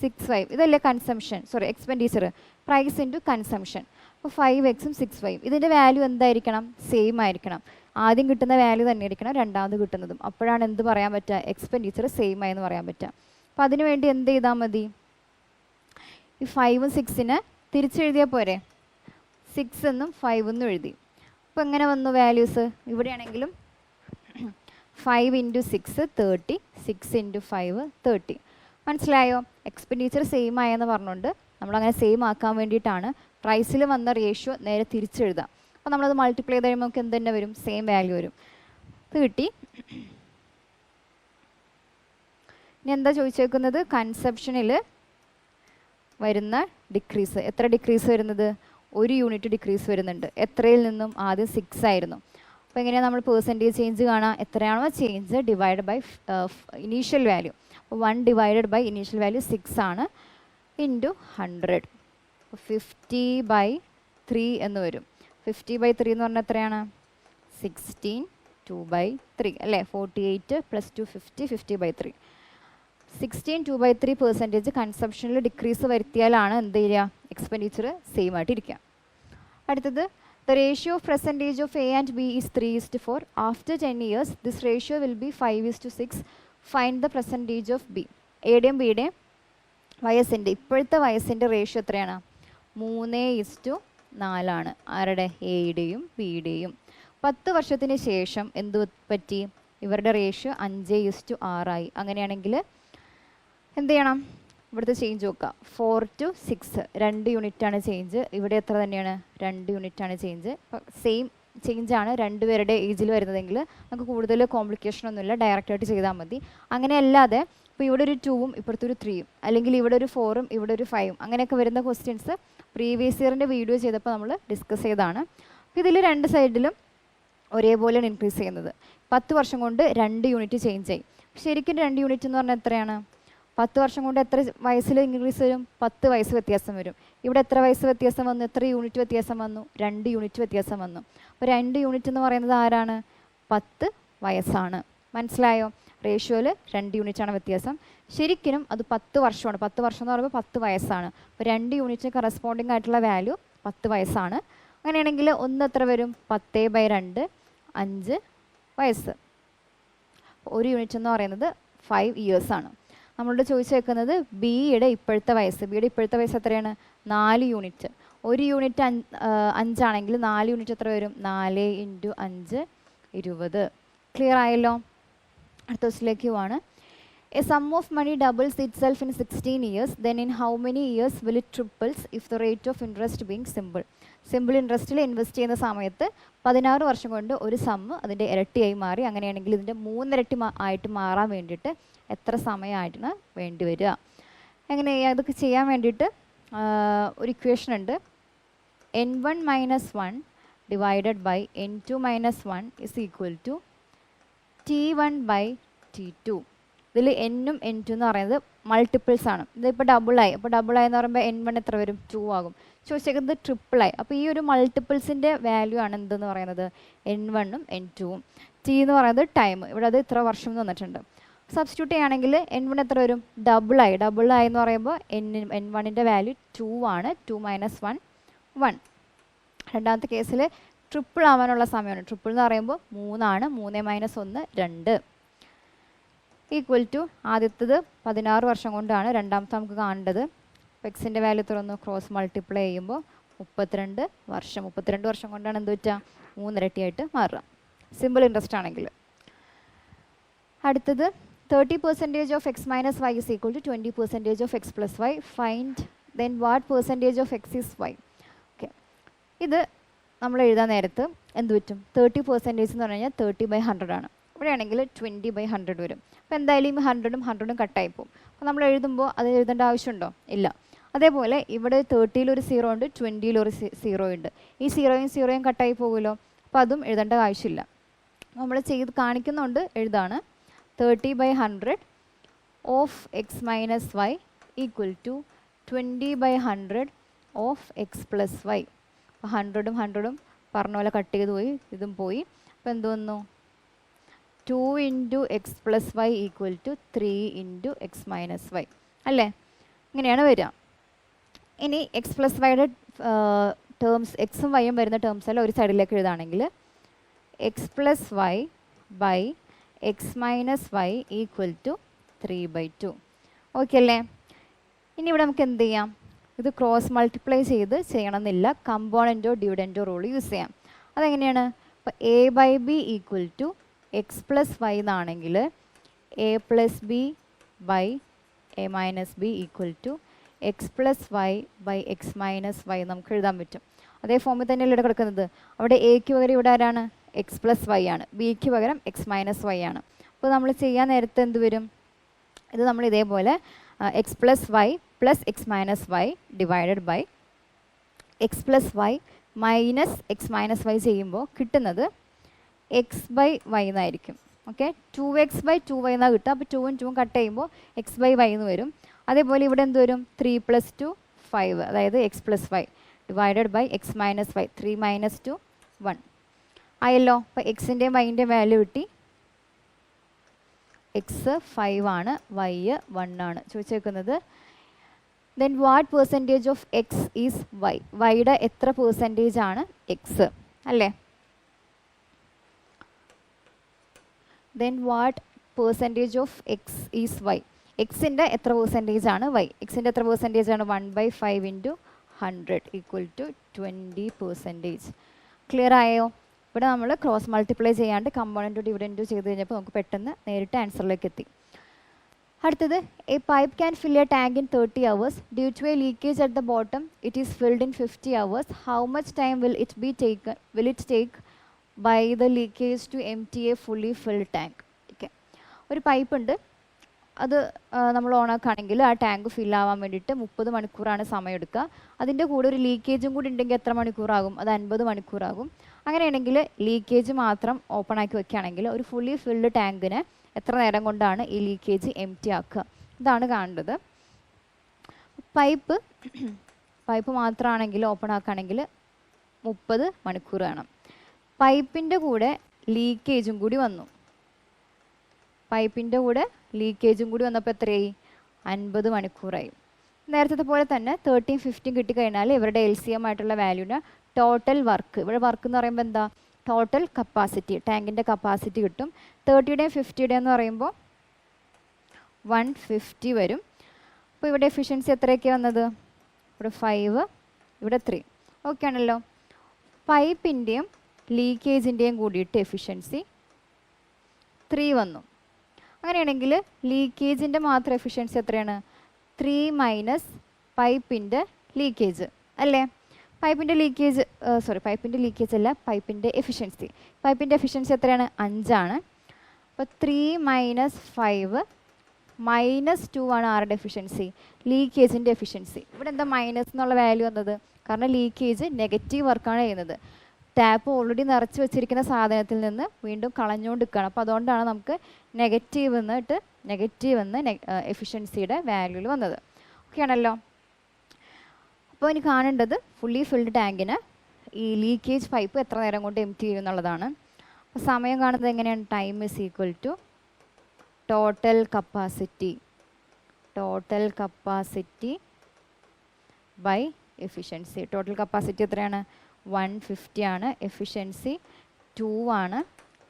6y ഇതല്ലേ consumption, expenditure. Price into consumption. അപ്പോൾ 5x 6y ഇതിൻ്റെ വാല്യൂ എന്തായിരിക്കണം? സെയിം ആയിരിക്കണം. ആദ്യം കിട്ടുന്ന വാല്യൂ തന്നെ ആയിരിക്കണം രണ്ടാമത് കിട്ടുന്നതും. അപ്പോഴാണ് എന്ത് പറയാൻ പറ്റുക? എക്സ്പെൻഡിച്ചർ സെയിം ആയെന്ന് പറയാൻ പറ്റുക. അപ്പോൾ അതിനു വേണ്ടി എന്ത് ചെയ്താൽ മതി? ഈ 5ഉം 6നെ തിരിച്ചെഴുതിയാൽ പോരെ? 6 എന്നും 5 എന്നും എഴുതി. അപ്പോൾ എങ്ങനെ വന്നു വാല്യൂസ്? ഇവിടെയാണെങ്കിലും 5 × 6 30, 6 × 5 30. മനസ്സിലായോ? എക്സ്പെൻഡിച്ചർ സെയിം ആയെന്ന് പറഞ്ഞുകൊണ്ട് നമ്മളങ്ങനെ സെയിം ആക്കാൻ വേണ്ടിയിട്ടാണ് പ്രൈസിൽ വന്ന റേഷ്യോ നേരെ തിരിച്ചെഴുതാം. അപ്പോൾ നമ്മളത് മൾട്ടിപ്ലൈ ചെയ്ത് കഴിയുമ്പോൾ നമുക്ക് എന്ത് തന്നെ വരും? സെയിം വാല്യൂ വരും. ഇത് കിട്ടി. ഇനി എന്താ ചോദിച്ചേക്കുന്നത്? കൺസപ്ഷനിൽ വരുന്ന ഡിക്രീസ്. എത്ര ഡിക്രീസ് വരുന്നത്? 1 യൂണിറ്റ് ഡിക്രീസ് വരുന്നുണ്ട്. എത്രയിൽ നിന്നും? ആദ്യം 6 ആയിരുന്നു. അപ്പോൾ എങ്ങനെയാണ് നമ്മൾ പെർസെൻറ്റേജ് ചേഞ്ച് കാണാം? എത്രയാണോ change divide by initial value. അപ്പോൾ 1 ഡിവൈഡഡ് ബൈ ഇനീഷ്യൽ വാല്യൂ 6 ആണ്, ഇൻറ്റു 100. 50/3 എന്ന് വരും. 50/3 എന്ന് പറഞ്ഞാൽ എത്രയാണ്? 16 2/3 അല്ലേ? 48 + 2 50, 50/3. 16 2/3% കൺസംഷനിൽ ഡിക്രീസ് വരുത്തിയാലാണ് എന്ത് ചെയ്യുക? എക്സ്പെൻഡിച്ചർ സെയിം ആയിട്ട് ഇരിക്കുക. അടുത്തത്, the ratio of percentage of A and B is 3:4. After 10 years, this ratio will be 5:6. Find the percentage of B. എയുടെയും ബിയുടെയും വയസ്സിൻ്റെ ഇപ്പോഴത്തെ വയസ്സിൻ്റെ റേഷ്യോ എത്രയാണ്? 3:4 ആണ്. ആരുടെ? എയുടെയും ബിയുടെയും. 10 വർഷത്തിന് ശേഷം എന്ത് പറ്റി? ഇവരുടെ റേഷ്യോ 5:6 ആയി. അങ്ങനെയാണെങ്കിൽ എന്ത് ചെയ്യണം? ഇവിടുത്തെ ചേഞ്ച് നോക്കുക. 4 to 6 2 യൂണിറ്റാണ് ചേഞ്ച്. ഇവിടെ എത്ര തന്നെയാണ്? 2 യൂണിറ്റാണ് ചേഞ്ച്. അപ്പോൾ സെയിം ചേഞ്ചാണ് രണ്ടുപേരുടെ ഏജിൽ വരുന്നതെങ്കിൽ നമുക്ക് കൂടുതൽ കോംപ്ലിക്കേഷൻ ഒന്നുമില്ല, ഡയറക്റ്റായിട്ട് ചെയ്താൽ മതി. അങ്ങനെ അല്ലാതെ ഇപ്പോൾ ഇവിടെ ഒരു 2ഉം ഇപ്പുറത്തൊരു 3ഉം, അല്ലെങ്കിൽ ഇവിടെ ഒരു 4ഉം ഇവിടെ ഒരു 5ഉം അങ്ങനെയൊക്കെ വരുന്ന ക്വസ്റ്റ്യൻസ് പ്രീവിയസ് ഇയറിൻ്റെ വീഡിയോ ചെയ്തപ്പോൾ നമ്മൾ ഡിസ്കസ് ചെയ്തതാണ്. അപ്പോൾ ഇതിൽ രണ്ട് സൈഡിലും ഒരേപോലെയാണ് ഇൻക്രീസ് ചെയ്യുന്നത്. 10 വർഷം കൊണ്ട് 2 യൂണിറ്റ് ചേഞ്ച് ആയി. ശരിക്കും 2 യൂണിറ്റ് എന്ന് പറഞ്ഞാൽ എത്രയാണ്? 10 വർഷം കൊണ്ട് എത്ര വയസ്സിൽ ഇൻക്രീസ് വരും? 10 വയസ്സ് വ്യത്യാസം വരും. ഇവിടെ എത്ര വയസ്സ് വ്യത്യാസം വന്നു? എത്ര യൂണിറ്റ് വ്യത്യാസം വന്നു? 2 യൂണിറ്റ് വ്യത്യാസം വന്നു. അപ്പോൾ 2 യൂണിറ്റ് എന്ന് പറയുന്നത് ആരാണ്? 10 വയസ്സാണ്. മനസ്സിലായോ? റേഷ്യോയിൽ 2 യൂണിറ്റാണ് വ്യത്യാസം. ശരിക്കും അത് 10 വർഷമാണ്. 10 വർഷം എന്ന് പറയുമ്പോൾ 10 വയസ്സാണ്. അപ്പോൾ 2 യൂണിറ്റ് കറസ്പോണ്ടിങ് ആയിട്ടുള്ള വാല്യൂ 10 വയസ്സാണ്. അങ്ങനെയാണെങ്കിൽ ഒന്ന് എത്ര വരും? 10/2 5 വയസ്സ്. 1 യൂണിറ്റ് എന്ന് പറയുന്നത് 5 ഇയേഴ്സാണ്. നമ്മളോട് ചോദിച്ചേക്കുന്നത് ബിയുടെ ഇപ്പോഴത്തെ വയസ്സ്. ബിയുടെ ഇപ്പോഴത്തെ വയസ്സ് എത്രയാണ്? 4 യൂണിറ്റ്. 1 യൂണിറ്റ് 5 ആണെങ്കിൽ 4 യൂണിറ്റ് എത്ര വരും? 4 × 5 20. ക്ലിയർ ആയല്ലോ? അടുത്ത ക്വസ്റ്റിലേക്ക് പോവാണ്. A sum of money doubles itself in 16 years, then in how many years will it triples if the rate of interest being simple? Simple ഇൻട്രസ്റ്റിൽ ഇൻവെസ്റ്റ് ചെയ്യുന്ന സമയത്ത് 16 വർഷം കൊണ്ട് ഒരു സമ്മ് അതിൻ്റെ ഇരട്ടിയായി മാറി. അങ്ങനെയാണെങ്കിൽ ഇതിൻ്റെ 3 ഇരട്ടി ആയിട്ട് മാറാൻ വേണ്ടിയിട്ട് എത്ര സമയമായിട്ടാണ് വേണ്ടി വരിക? എങ്ങനെ അതൊക്കെ ചെയ്യാൻ വേണ്ടിയിട്ട് ഒരു ഇക്വേഷൻ ഉണ്ട്. n1 - 1 divided by n2 - 1 is equal to t1/t2. ഇതിൽ എന്നും n2 എന്ന് പറയുന്നത് മൾട്ടിപ്പിൾസ് ആണ്. ഇതിപ്പോൾ ഡബിളായി. അപ്പോൾ ഡബിളായി എന്ന് പറയുമ്പോൾ n1 എത്ര വരും? 2 ആകും. ചോദിച്ചേക്കുന്നത് ട്രിപ്പിളായി. അപ്പോൾ ഈ ഒരു മൾട്ടിപ്പിൾസിൻ്റെ വാല്യൂ ആണ് എന്തെന്ന് പറയുന്നത്? n1ഉം n2ഉം. t എന്ന് പറയുന്നത് ടൈം. ഇവിടെ അത് ഇത്ര വർഷം എന്ന് വന്നിട്ടുണ്ട്. സബ്സ്റ്റിറ്റ്യൂട്ട് ചെയ്യുകയാണെങ്കിൽ n1 എത്ര വരും? ഡബിളായി. ഡബിളായി എന്ന് പറയുമ്പോൾ n1ൻ്റെ വാല്യൂ 2 ആണ്. 2 - 1 1. രണ്ടാമത്തെ കേസിൽ ട്രിപ്പിൾ ആവാനുള്ള സമയമാണ്. ട്രിപ്പിൾ എന്ന് പറയുമ്പോൾ 3 ആണ്. 3 - 1 2 ഈക്വൽ ടു ആദ്യത്തത് 16 വർഷം കൊണ്ടാണ്. രണ്ടാമത്തെ നമുക്ക് കാണേണ്ടത് എക്സിൻ്റെ വാല്യൂ തുറന്ന് ക്രോസ് മൾട്ടിപ്ലൈ ചെയ്യുമ്പോൾ 32 വർഷം. 32 വർഷം കൊണ്ടാണ് എന്ത് പറ്റുക? 3 ഇരട്ടിയായിട്ട് മാറുക. സിമ്പിൾ ഇൻട്രസ്റ്റ് ആണെങ്കിൽ. അടുത്തത് 30% of x minus y is equal to 20% of x plus y. Find then what percentage of x is y? Okay, ഇത് നമ്മൾ എഴുതാൻ നേരത്ത് എന്ത് പറ്റും? 30% എന്ന് പറഞ്ഞു കഴിഞ്ഞാൽ 30/100 ആണ്. ഇവിടെയാണെങ്കിൽ 20/100 വരും. അപ്പോൾ എന്തായാലും ഈ 100ഉം 100ഉം കട്ടായി പോകും. അപ്പോൾ നമ്മൾ എഴുതുമ്പോൾ അത് എഴുതേണ്ട ആവശ്യമുണ്ടോ? ഇല്ല. അതേപോലെ ഇവിടെ 30ൽ ഒരു 0 ഉണ്ട്, 20ൽ ഒരു 0 ഉണ്ട്. ഈ 0യും 0യും കട്ടായി പോകുമല്ലോ. അപ്പോൾ അതും എഴുതേണ്ട ആവശ്യമില്ല. നമ്മൾ ചെയ്ത് കാണിക്കുന്നുണ്ട്, എഴുതാണ്. 30/100 of x minus y equal to 20/100 of x plus y. അപ്പോൾ 100ഉം 100ഉം പറഞ്ഞ പോലെ കട്ട് ചെയ്ത് പോയി, ഇതും പോയി. അപ്പോൾ എന്ത് വന്നു? 2 × x + y equal to 3 × x - y അല്ലേ? ഇങ്ങനെയാണ് വരിക. ഇനി എക്സ് പ്ലസ് വൈയുടെ ടേംസ്, എക്സും വൈയും വരുന്ന ടേംസ് എല്ലാം ഒരു സൈഡിലേക്ക് എഴുതുകയാണെങ്കിൽ x plus y by x minus y equal to 3/2. Okay അല്ലേ? ഇനി ഇവിടെ നമുക്ക് എന്ത് ചെയ്യാം? ഇത് ക്രോസ് മൾട്ടിപ്ലൈ ചെയ്ത് ചെയ്യണമെന്നില്ല. കമ്പോണൻറ്റോ ഡിവിഡൻറ്റോ റൂൾ യൂസ് ചെയ്യാം. അതെങ്ങനെയാണ്? അപ്പോൾ a/b equal to x plus y എന്നാണെങ്കിൽ a + b by a - b equal to x plus y by x minus y നമുക്ക് എഴുതാൻ പറ്റും. അതേ ഫോമിൽ തന്നെയല്ലേ ഇവിടെ കിടക്കുന്നത്. അവിടെ എക്ക് പകരം ഇവിടെ ആരാണ്? എക്സ് പ്ലസ് വൈ ആണ്. ബിക്ക് പകരം എക്സ് മൈനസ് വൈ ആണ്. അപ്പോൾ നമ്മൾ ചെയ്യാൻ നേരത്തെ എന്ത് വരും? ഇത് നമ്മൾ ഇതേപോലെ x plus y plus x minus y divided by x plus y minus x minus y ചെയ്യുമ്പോൾ കിട്ടുന്നത് x/y എന്നായിരിക്കും. ഓക്കെ, 2x/2y എന്നാണ് കിട്ടുക. അപ്പോൾ 2ഉം 2ഉം കട്ട് ചെയ്യുമ്പോൾ x/y എന്ന് വരും. അതേപോലെ ഇവിടെ എന്ത് വരും? 3 + 2 5, അതായത് x plus y divided by x minus y 3 - 2 1 ആയല്ലോ. അപ്പോൾ എക്സിൻ്റെയും വൈൻ്റെയും വാല്യൂ കിട്ടി. എക്സ് 5 ആണ്, വൈ 1 ആണ് ചോദിച്ചേക്കുന്നത്. Then what percentage of X is Y? വൈയുടെ എത്ര പെർസെൻറ്റേജ് ആണ് എക്സ് അല്ലേ? Then what percentage of X is Y? എക്സിൻ്റെ എത്ര പെർസെൻറ്റേജ് ആണ് വൈ? എക്സിൻ്റെ എത്ര പെർസെൻറ്റേജ് ആണ്? 1/5 × 100 ഈക്വൽ ടു 20%. ക്ലിയർ ആയോ? ഇവിടെ നമ്മൾ ക്രോസ് മൾട്ടിപ്ലൈ ചെയ്യാണ്ട് കമ്പോണൻറ്റോ ഡിവിഡൻറ്റോ ചെയ്ത് കഴിഞ്ഞപ്പോൾ നമുക്ക് പെട്ടെന്ന് നേരിട്ട് ആൻസറിലേക്ക് എത്തി. അടുത്തത്, a pipe can fill a tank in 30 hours. Due to a leakage at the bottom it is filled in 50 hours. How much time will it take by the leakage to empty a fully filled tank? Okay, ഒരു പൈപ്പ് ഉണ്ട്. അത് നമ്മൾ ഓണാക്കുകയാണെങ്കിൽ ആ tank ഫില്ലാവാൻ വേണ്ടിയിട്ട് 30 മണിക്കൂറാണ് സമയം എടുക്കുക. അതിൻ്റെ കൂടെ ഒരു ലീക്കേജും കൂടി ഉണ്ടെങ്കിൽ എത്ര മണിക്കൂറാകും? അത് 50 മണിക്കൂറാകും. അങ്ങനെയാണെങ്കിൽ ലീക്കേജ് മാത്രം ഓപ്പൺ ആക്കി വെക്കുകയാണെങ്കിൽ ഒരു ഫുള്ളി ഫിൽഡ് ടാങ്കിന് എത്ര നേരം കൊണ്ടാണ് ഈ ലീക്കേജ് എംപ്റ്റി ആക്കുക? ഇതാണ് കാണേണ്ടത്. പൈപ്പ് മാത്രമാണെങ്കിൽ ഓപ്പൺ ആക്കുകയാണെങ്കിൽ 30 മണിക്കൂർ വേണം. പൈപ്പിൻ്റെ കൂടെ ലീക്കേജും കൂടി വന്നു. പൈപ്പിൻ്റെ കൂടെ ലീക്കേജും കൂടി വന്നപ്പോൾ എത്രയായി? 50 മണിക്കൂറായി. നേരത്തെ പോലെ തന്നെ 13, 15 കിട്ടിക്കഴിഞ്ഞാൽ ഇവരുടെ LCM ആയിട്ടുള്ള വാല്യൂന് ടോട്ടൽ വർക്ക്, ഇവിടെ വർക്ക് എന്ന് പറയുമ്പോൾ എന്താ? ടോട്ടൽ കപ്പാസിറ്റി, ടാങ്കിൻ്റെ കപ്പാസിറ്റി കിട്ടും. 30യുടെയും 50യുടെയും എന്ന് പറയുമ്പോൾ 150 വരും. അപ്പോൾ ഇവിടെ എഫിഷ്യൻസി എത്രയൊക്കെയാണ് വന്നത്? ഇവിടെ 5, ഇവിടെ 3. ഓക്കെ ആണല്ലോ. പൈപ്പിൻ്റെയും ലീക്കേജിൻ്റെയും കൂടിയിട്ട് എഫിഷ്യൻസി 3 വന്നു. അങ്ങനെയാണെങ്കിൽ ലീക്കേജിൻ്റെ മാത്രം എഫിഷ്യൻസി എത്രയാണ്? 3 മൈനസ് പൈപ്പിൻ്റെ ലീക്കേജ് അല്ലേ? പൈപ്പിൻ്റെ ലീക്കേജ് പൈപ്പിൻ്റെ ലീക്കേജ് അല്ല, പൈപ്പിൻ്റെ എഫിഷ്യൻസി. പൈപ്പിൻ്റെ എഫിഷ്യൻസി എത്രയാണ്? 5 ആണ്. അപ്പോൾ 3 മൈനസ് 5 -2 ആണ് ആരുടെ എഫിഷ്യൻസി? ലീക്കേജിൻ്റെ എഫിഷ്യൻസി. ഇവിടെ എന്താ മൈനസ് എന്നുള്ള വാല്യൂ വന്നത്? കാരണം ലീക്കേജ് നെഗറ്റീവ് വർക്കാണ് ചെയ്യുന്നത്. ടാപ്പ് ഓൾറെഡി നിറച്ച് വെച്ചിരിക്കുന്ന സാധനത്തിൽ നിന്ന് വീണ്ടും കളഞ്ഞുകൊണ്ട് നിൽക്കുകയാണ്. അപ്പോൾ അതുകൊണ്ടാണ് നമുക്ക് നെഗറ്റീവ് എന്ന് എഫിഷ്യൻസിയുടെ വാല്യൂവിൽ വന്നത്. ഓക്കെ ആണല്ലോ. അപ്പോൾ ഇനി കാണേണ്ടത് ഫുള്ളി ഫിൽഡ് ടാങ്കിന് ഈ ലീക്കേജ് പൈപ്പ് എത്ര നേരം കൊണ്ട് എംപ്റ്റി ചെയ്യും എന്നുള്ളതാണ്. അപ്പോൾ സമയം കാണുന്നത് എങ്ങനെയാണ്? Time is equal to total capacity by efficiency. Total capacity എത്രയാണ്? 150 ആണ്. എഫിഷ്യൻസി 2 ആണ്.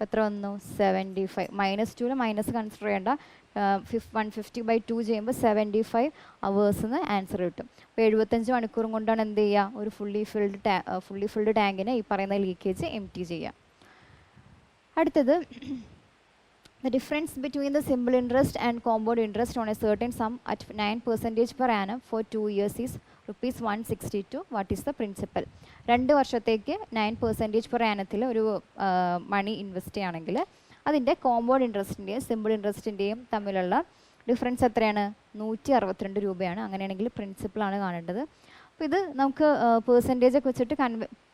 എത്ര വന്നു? 75. -2 മൈനസ് കൺസിഡർ ചെയ്യേണ്ട. 150/2 ചെയ്യുമ്പോൾ 75 അവേഴ്സിന് ആൻസർ കിട്ടും. അപ്പോൾ 75 മണിക്കൂറും കൊണ്ടാണ് എന്ത് ചെയ്യുക? ഒരു ഫുള്ളി ഫിൽഡ് ടാങ്കിന് ഈ പറയുന്ന ലീക്കേജ് എംപ്റ്റി ചെയ്യുക. അടുത്തത് the difference between the simple interest and compound interest on a certain sum at 9% per annum for 2 years is rupees 162. What is the principal? 2 വർഷത്തേക്ക് 9% per annത്തിൽ ഒരു മണി ഇൻവെസ്റ്റ് ചെയ്യുകയാണെങ്കിൽ അതിൻ്റെ കോമ്പൗണ്ട് ഇൻട്രസ്റ്റിൻ്റെയും സിമ്പിൾ ഇൻട്രസ്റ്റിൻ്റെയും തമ്മിലുള്ള difference എത്രയാണ്? 162 രൂപയാണ്. അങ്ങനെയാണെങ്കിൽ പ്രിൻസിപ്പളാണ് കാണേണ്ടത്. അപ്പോൾ ഇത് നമുക്ക് പേഴ്സൻറ്റേജൊക്കെ വെച്ചിട്ട്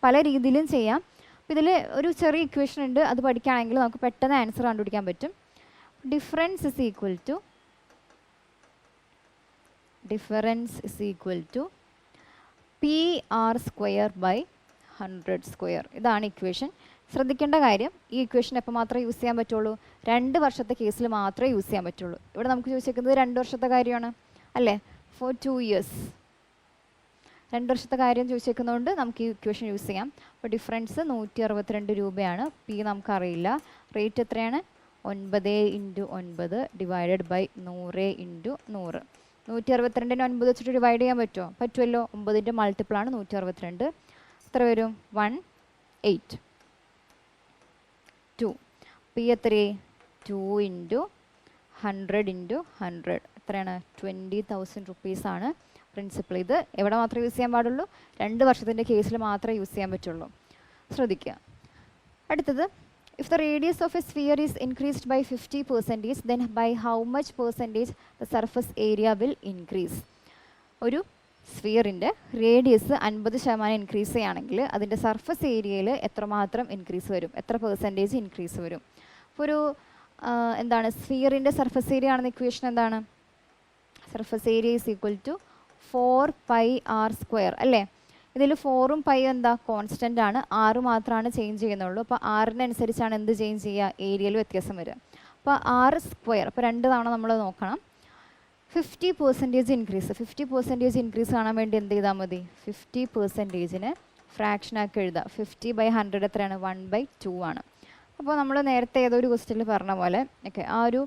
പല രീതിയിലും ചെയ്യാം. അപ്പോൾ ഇതിൽ ഒരു ചെറിയ ഇക്വേഷൻ ഉണ്ട്, അത് പഠിക്കുകയാണെങ്കിൽ നമുക്ക് പെട്ടെന്ന് ആൻസർ കണ്ടുപിടിക്കാൻ പറ്റും. Difference is equal to PR square by 100 square. ഇതാണ് ഇക്വേഷൻ. ശ്രദ്ധിക്കേണ്ട കാര്യം, ഈ ഇക്വേഷൻ എപ്പോൾ മാത്രമേ യൂസ് ചെയ്യാൻ പറ്റുള്ളൂ? 2 വർഷത്തെ കേസിൽ മാത്രമേ യൂസ് ചെയ്യാൻ പറ്റുള്ളൂ. ഇവിടെ നമുക്ക് ചോദിച്ചിരിക്കുന്നത് 2 വർഷത്തെ കാര്യമാണ് അല്ലേ? ഫോർ 2 ഇയേഴ്സ് 2 വർഷത്തെ കാര്യം ചോദിച്ചേക്കുന്നതുകൊണ്ട് നമുക്ക് ഈ ഇക്വേഷൻ യൂസ് ചെയ്യാം. അപ്പോൾ ഡിഫറൻസ് 162 രൂപയാണ്. പി നമുക്കറിയില്ല. റേറ്റ് എത്രയാണ്? 9 × 9 ഡിവൈഡഡ് ബൈ 100 × 100. 162 9 വെച്ചിട്ട് ഡിവൈഡ് ചെയ്യാൻ പറ്റുമോ? പറ്റുമല്ലോ. 9ൻ്റെ മൾട്ടിപ്പിളാണ് 162. എത്ര വരും? 182. പി എത്രയായി? 2 × 100 × 100 എത്രയാണ്? 20,000 റുപ്പീസാണ് പ്രിൻസിപ്പൾ. ഇത് എവിടെ മാത്രമേ യൂസ് ചെയ്യാൻ പാടുള്ളൂ? 2 വർഷത്തിൻ്റെ കേസിൽ മാത്രമേ യൂസ് ചെയ്യാൻ പറ്റുള്ളൂ. ശ്രദ്ധിക്കുക. അടുത്തത്, if the radius of a sphere is increased by 50%, then by how much percentage the surface area will increase? ഒരു സ്ഫിയറിൻ്റെ റേഡിയസ് 50% ഇൻക്രീസ് ചെയ്യുകയാണെങ്കിൽ അതിൻ്റെ സർഫസ് ഏരിയയിൽ എത്രമാത്രം ഇൻക്രീസ് വരും? എത്ര പെർസെൻറ്റേജ് ഇൻക്രീസ് വരും? അപ്പോൾ ഒരു എന്താണ് സ്ഫിയറിൻ്റെ സർഫസ് ഏരിയ ആണെന്ന ഇക്വേഷൻ എന്താണ്? Surface area is equal to 4πr² അല്ലേ? ഇതിൽ 4ഉം π എന്താ? കോൺസ്റ്റൻ്റ് ആണ്. 6 മാത്രമാണ് ചേഞ്ച് ചെയ്യുന്നുള്ളൂ. അപ്പോൾ 6-നനുസരിച്ചാണ് എന്ത് ചേഞ്ച് ചെയ്യുക? ഏരിയയിൽ വ്യത്യാസം വരിക. അപ്പോൾ R². അപ്പോൾ 2 തവണ നമ്മൾ നോക്കണം. 50% ഇൻക്രീസ്. 50% ഇൻക്രീസ് കാണാൻ വേണ്ടി എന്ത് ചെയ്താൽ മതി? 50%നെ ഫ്രാക്ഷനാക്കി എഴുതുക. 50/100 എത്രയാണ്? 1/2 ആണ്. അപ്പോൾ നമ്മൾ നേരത്തെ ഏതൊരു ക്വസ്റ്റ്യനിൽ പറഞ്ഞ പോലെ ആ ഒരു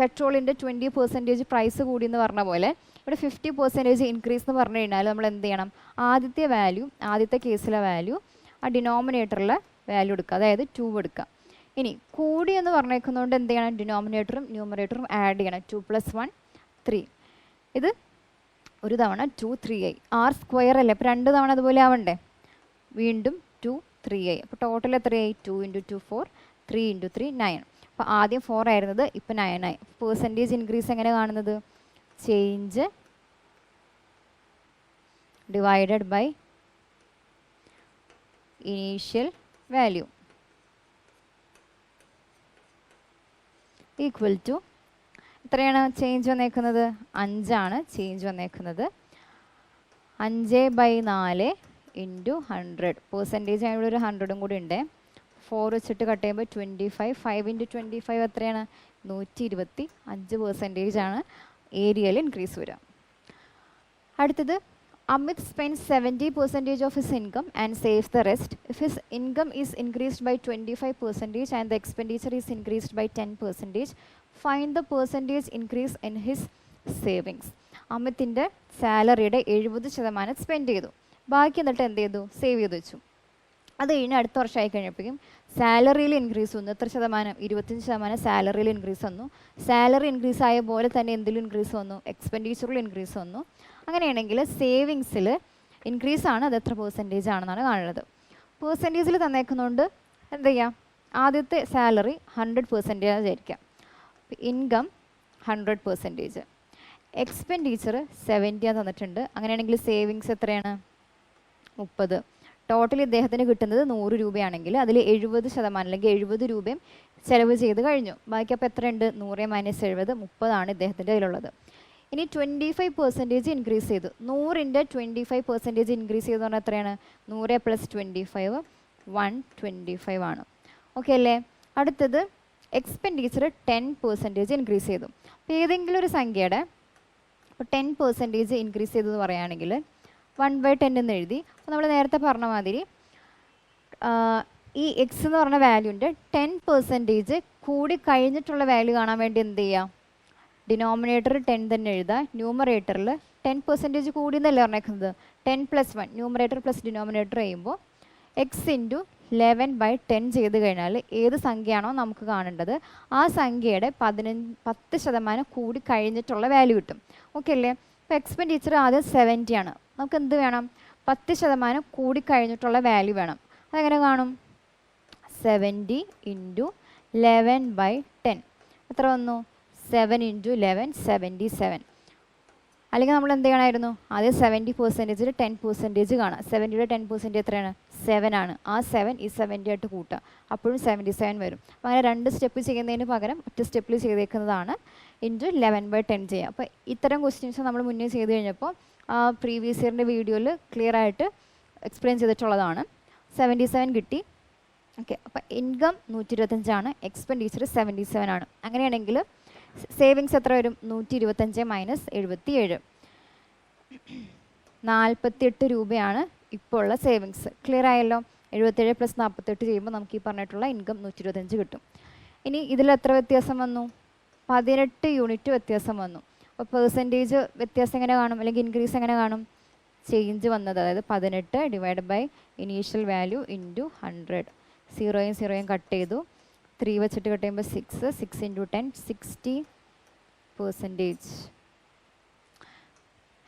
പെട്രോളിൻ്റെ 20% പ്രൈസ് കൂടി എന്ന് പറഞ്ഞ പോലെ ഇവിടെ 50% ഇൻക്രീസ് എന്ന് പറഞ്ഞു കഴിഞ്ഞാൽ നമ്മൾ എന്ത് ചെയ്യണം? ആദ്യത്തെ കേസിലെ വാല്യൂ ആ ഡിനോമിനേറ്ററിലെ വാല്യൂ എടുക്കുക, അതായത് 2 എടുക്കുക. ഇനി കൂടി എന്ന് പറഞ്ഞേക്കുന്നതുകൊണ്ട് എന്ത് ചെയ്യണം? ഡിനോമിനേറ്ററും ന്യൂമറേറ്ററും ആഡ് ചെയ്യണം. 2 + 1 3. ഇത് ഒരു തവണ 2 3i. R² അല്ലേ? അപ്പോൾ 2 തവണ അതുപോലെ ആവണ്ടേ? വീണ്ടും 2 3i. അപ്പോൾ ടോട്ടൽ എത്രയായി? 2 × 2 4, 3 × 3 9. അപ്പോൾ ആദ്യം 4 ആയിരുന്നത് ഇപ്പോൾ 9 ആയി. പെർസെൻറ്റേജ് ഇൻക്രീസ് എങ്ങനെ കാണുന്നത്? Change divided by initial value equal to എത്രയാണ് ചേഞ്ച് വന്നേക്കുന്നത്? 5 ആണ് ചേഞ്ച് വന്നേക്കുന്നത്. 5/4 × 100. പെർസെൻറ്റേജ് ആയതുകൊണ്ട് ഒരു 100ഉം കൂടി ഉണ്ട്. 4 വെച്ചിട്ട് കട്ട് ചെയ്യുമ്പോൾ 25. 5 × 25 എത്രയാണ്? 125% ആണ് ഏരിയയിൽ ഇൻക്രീസ് വരിക. അടുത്തത്, Amit spends 70% of his income and saves the rest. If his income is increased by 25% and the expenditure is increased by 10% find the percentage increase in his savings. അമിതിൻ്റെ സാലറിയുടെ 70% സ്പെൻഡ് ചെയ്തു, ബാക്കി എന്നിട്ട് എന്ത് ചെയ്തു, സേവ് ചെയ്ത് വെച്ചു. അത് കഴിഞ്ഞ് അടുത്ത വർഷമായി കഴിഞ്ഞപ്പോഴേക്കും സാലറിയിൽ ഇൻക്രീസ് വന്നു. എത്ര ശതമാനം? 25% സാലറിയിൽ ഇൻക്രീസ് വന്നു. സാലറി ഇൻക്രീസ് ആയ പോലെ തന്നെ എന്തിലും ഇൻക്രീസ് വന്നു? എക്സ്പെൻഡിച്ചറിൽ ഇൻക്രീസ് വന്നു. അങ്ങനെയാണെങ്കിൽ സേവിങ്സിൽ ഇൻക്രീസ് ആണ്, അത് എത്ര പെർസെൻറ്റേജ് ആണെന്നാണ് കാണുന്നത്. പെർസെൻറ്റേജിൽ തന്നേക്കുന്നതുകൊണ്ട് എന്ത് ചെയ്യാം, ആദ്യത്തെ സാലറി 100% ആയിരിക്കാം, ഇൻകം 100%, എക്സ്പെൻഡിച്ചർ 70 തന്നിട്ടുണ്ട്. അങ്ങനെയാണെങ്കിൽ സേവിങ്സ് എത്രയാണ്? 30. ടോട്ടൽ ഇദ്ദേഹത്തിന് കിട്ടുന്നത് 100 രൂപയാണെങ്കിൽ അതിൽ 70% അല്ലെങ്കിൽ 70 രൂപയും ചിലവ് ചെയ്ത് കഴിഞ്ഞു. ബാക്കി അപ്പോൾ എത്രയുണ്ട്? 100 - 70, 30 ഇദ്ദേഹത്തിൻ്റെ കയ്യിലുള്ളത്. ഇനി 25% ഇൻക്രീസ് ചെയ്തു. 100ൻ്റെ 25% ഇൻക്രീസ് ചെയ്തു പറഞ്ഞാൽ എത്രയാണ്? 100 + 25 125 ആണ്. ഓക്കെ അല്ലേ? അടുത്തത് എക്സ്പെൻഡിച്ചർ 10% ഇൻക്രീസ് ചെയ്തു. അപ്പോൾ ഏതെങ്കിലും ഒരു സംഖ്യയുടെ ഇപ്പോൾ 10% ഇൻക്രീസ് ചെയ്തു എന്ന് പറയുകയാണെങ്കിൽ 1/10 എന്ന് എഴുതി. അപ്പോൾ നമ്മൾ നേരത്തെ പറഞ്ഞ മാതിരി ഈ എക്സ് എന്ന് പറഞ്ഞ വാല്യൂൻ്റെ 10% കൂടി കഴിഞ്ഞിട്ടുള്ള വാല്യൂ കാണാൻ വേണ്ടി എന്ത് ചെയ്യുക? ഡിനോമിനേറ്റർ 10 തന്നെ എഴുതുക. ന്യൂമറേറ്ററിൽ 10% കൂടി എന്നല്ലേ പറഞ്ഞേക്കുന്നത്? 10 + 1 ന്യൂമറേറ്റർ പ്ലസ് ഡിനോമിനേറ്റർ ചെയ്യുമ്പോൾ എക്സ് ഇൻറ്റു 11/10 ചെയ്ത് കഴിഞ്ഞാൽ ഏത് സംഖ്യയാണോ നമുക്ക് കാണേണ്ടത് ആ സംഖ്യയുടെ 10% കൂടി കഴിഞ്ഞിട്ടുള്ള വാല്യൂ കിട്ടും. ഓക്കെ അല്ലേ? ഇപ്പോൾ എക്സ്പെൻഡിച്ചർ ആദ്യം 70 ആണ്. നമുക്ക് എന്ത് വേണം? 10% കൂടി കഴിഞ്ഞിട്ടുള്ള വാല്യൂ വേണം. അതെങ്ങനെ കാണും? 70 × 11/10 എത്ര വന്നു? 7 × 11 77. അല്ലെങ്കിൽ നമ്മൾ എന്ത് ചെയ്യണമായിരുന്നു? ആദ്യം 70%ൽ 10% കാണാം. 70യുടെ 10% എത്രയാണ്? 7 ആണ്. ആ 7 ഈ 70 ആയിട്ട് കൂട്ടുക, അപ്പോഴും 77 വരും. അപ്പോൾ അങ്ങനെ 2 സ്റ്റെപ്പ് ചെയ്യുന്നതിന് പകരം ഒറ്റ സ്റ്റെപ്പിൽ ചെയ്തേക്കുന്നതാണ് × 11/10 ചെയ്യുക. അപ്പോൾ ഇത്തരം ക്വസ്റ്റ്യൻസ് നമ്മൾ മുന്നേ ചെയ്ത് കഴിഞ്ഞപ്പോൾ പ്രീവിയസ് ഇയറിൻ്റെ വീഡിയോയിൽ ക്ലിയർ ആയിട്ട് എക്സ്പ്ലെയിൻ ചെയ്തിട്ടുള്ളതാണ്. 77 കിട്ടി. ഓക്കെ, അപ്പോൾ ഇൻകം 125 ആണ്, എക്സ്പെൻഡിച്ചർ 77 ആണ്. അങ്ങനെയാണെങ്കിൽ സേവിങ്സ് എത്ര വരും? 125 - 77 48 രൂപയാണ് ഇപ്പോൾ ഉള്ള സേവിങ്സ്. ക്ലിയർ ആയല്ലോ? 77 + 48 ചെയ്യുമ്പോൾ നമുക്ക് ഈ പറഞ്ഞിട്ടുള്ള ഇൻകം 125 കിട്ടും. ഇനി ഇതിൽ എത്ര വ്യത്യാസം വന്നു? 18 യൂണിറ്റ് വ്യത്യാസം വന്നു. അപ്പോൾ പെർസെൻറ്റേജ് വ്യത്യാസം എങ്ങനെ കാണും, അല്ലെങ്കിൽ ഇൻക്രീസ് എങ്ങനെ കാണും? ചേഞ്ച് വന്നത്, അതായത് 18 / ഇനീഷ്യൽ വാല്യൂ × 100. 0യും 0യും കട്ട് ചെയ്തു. 3 വെച്ചിട്ട് കട്ട് ചെയ്യുമ്പോൾ 6 × 10 60%.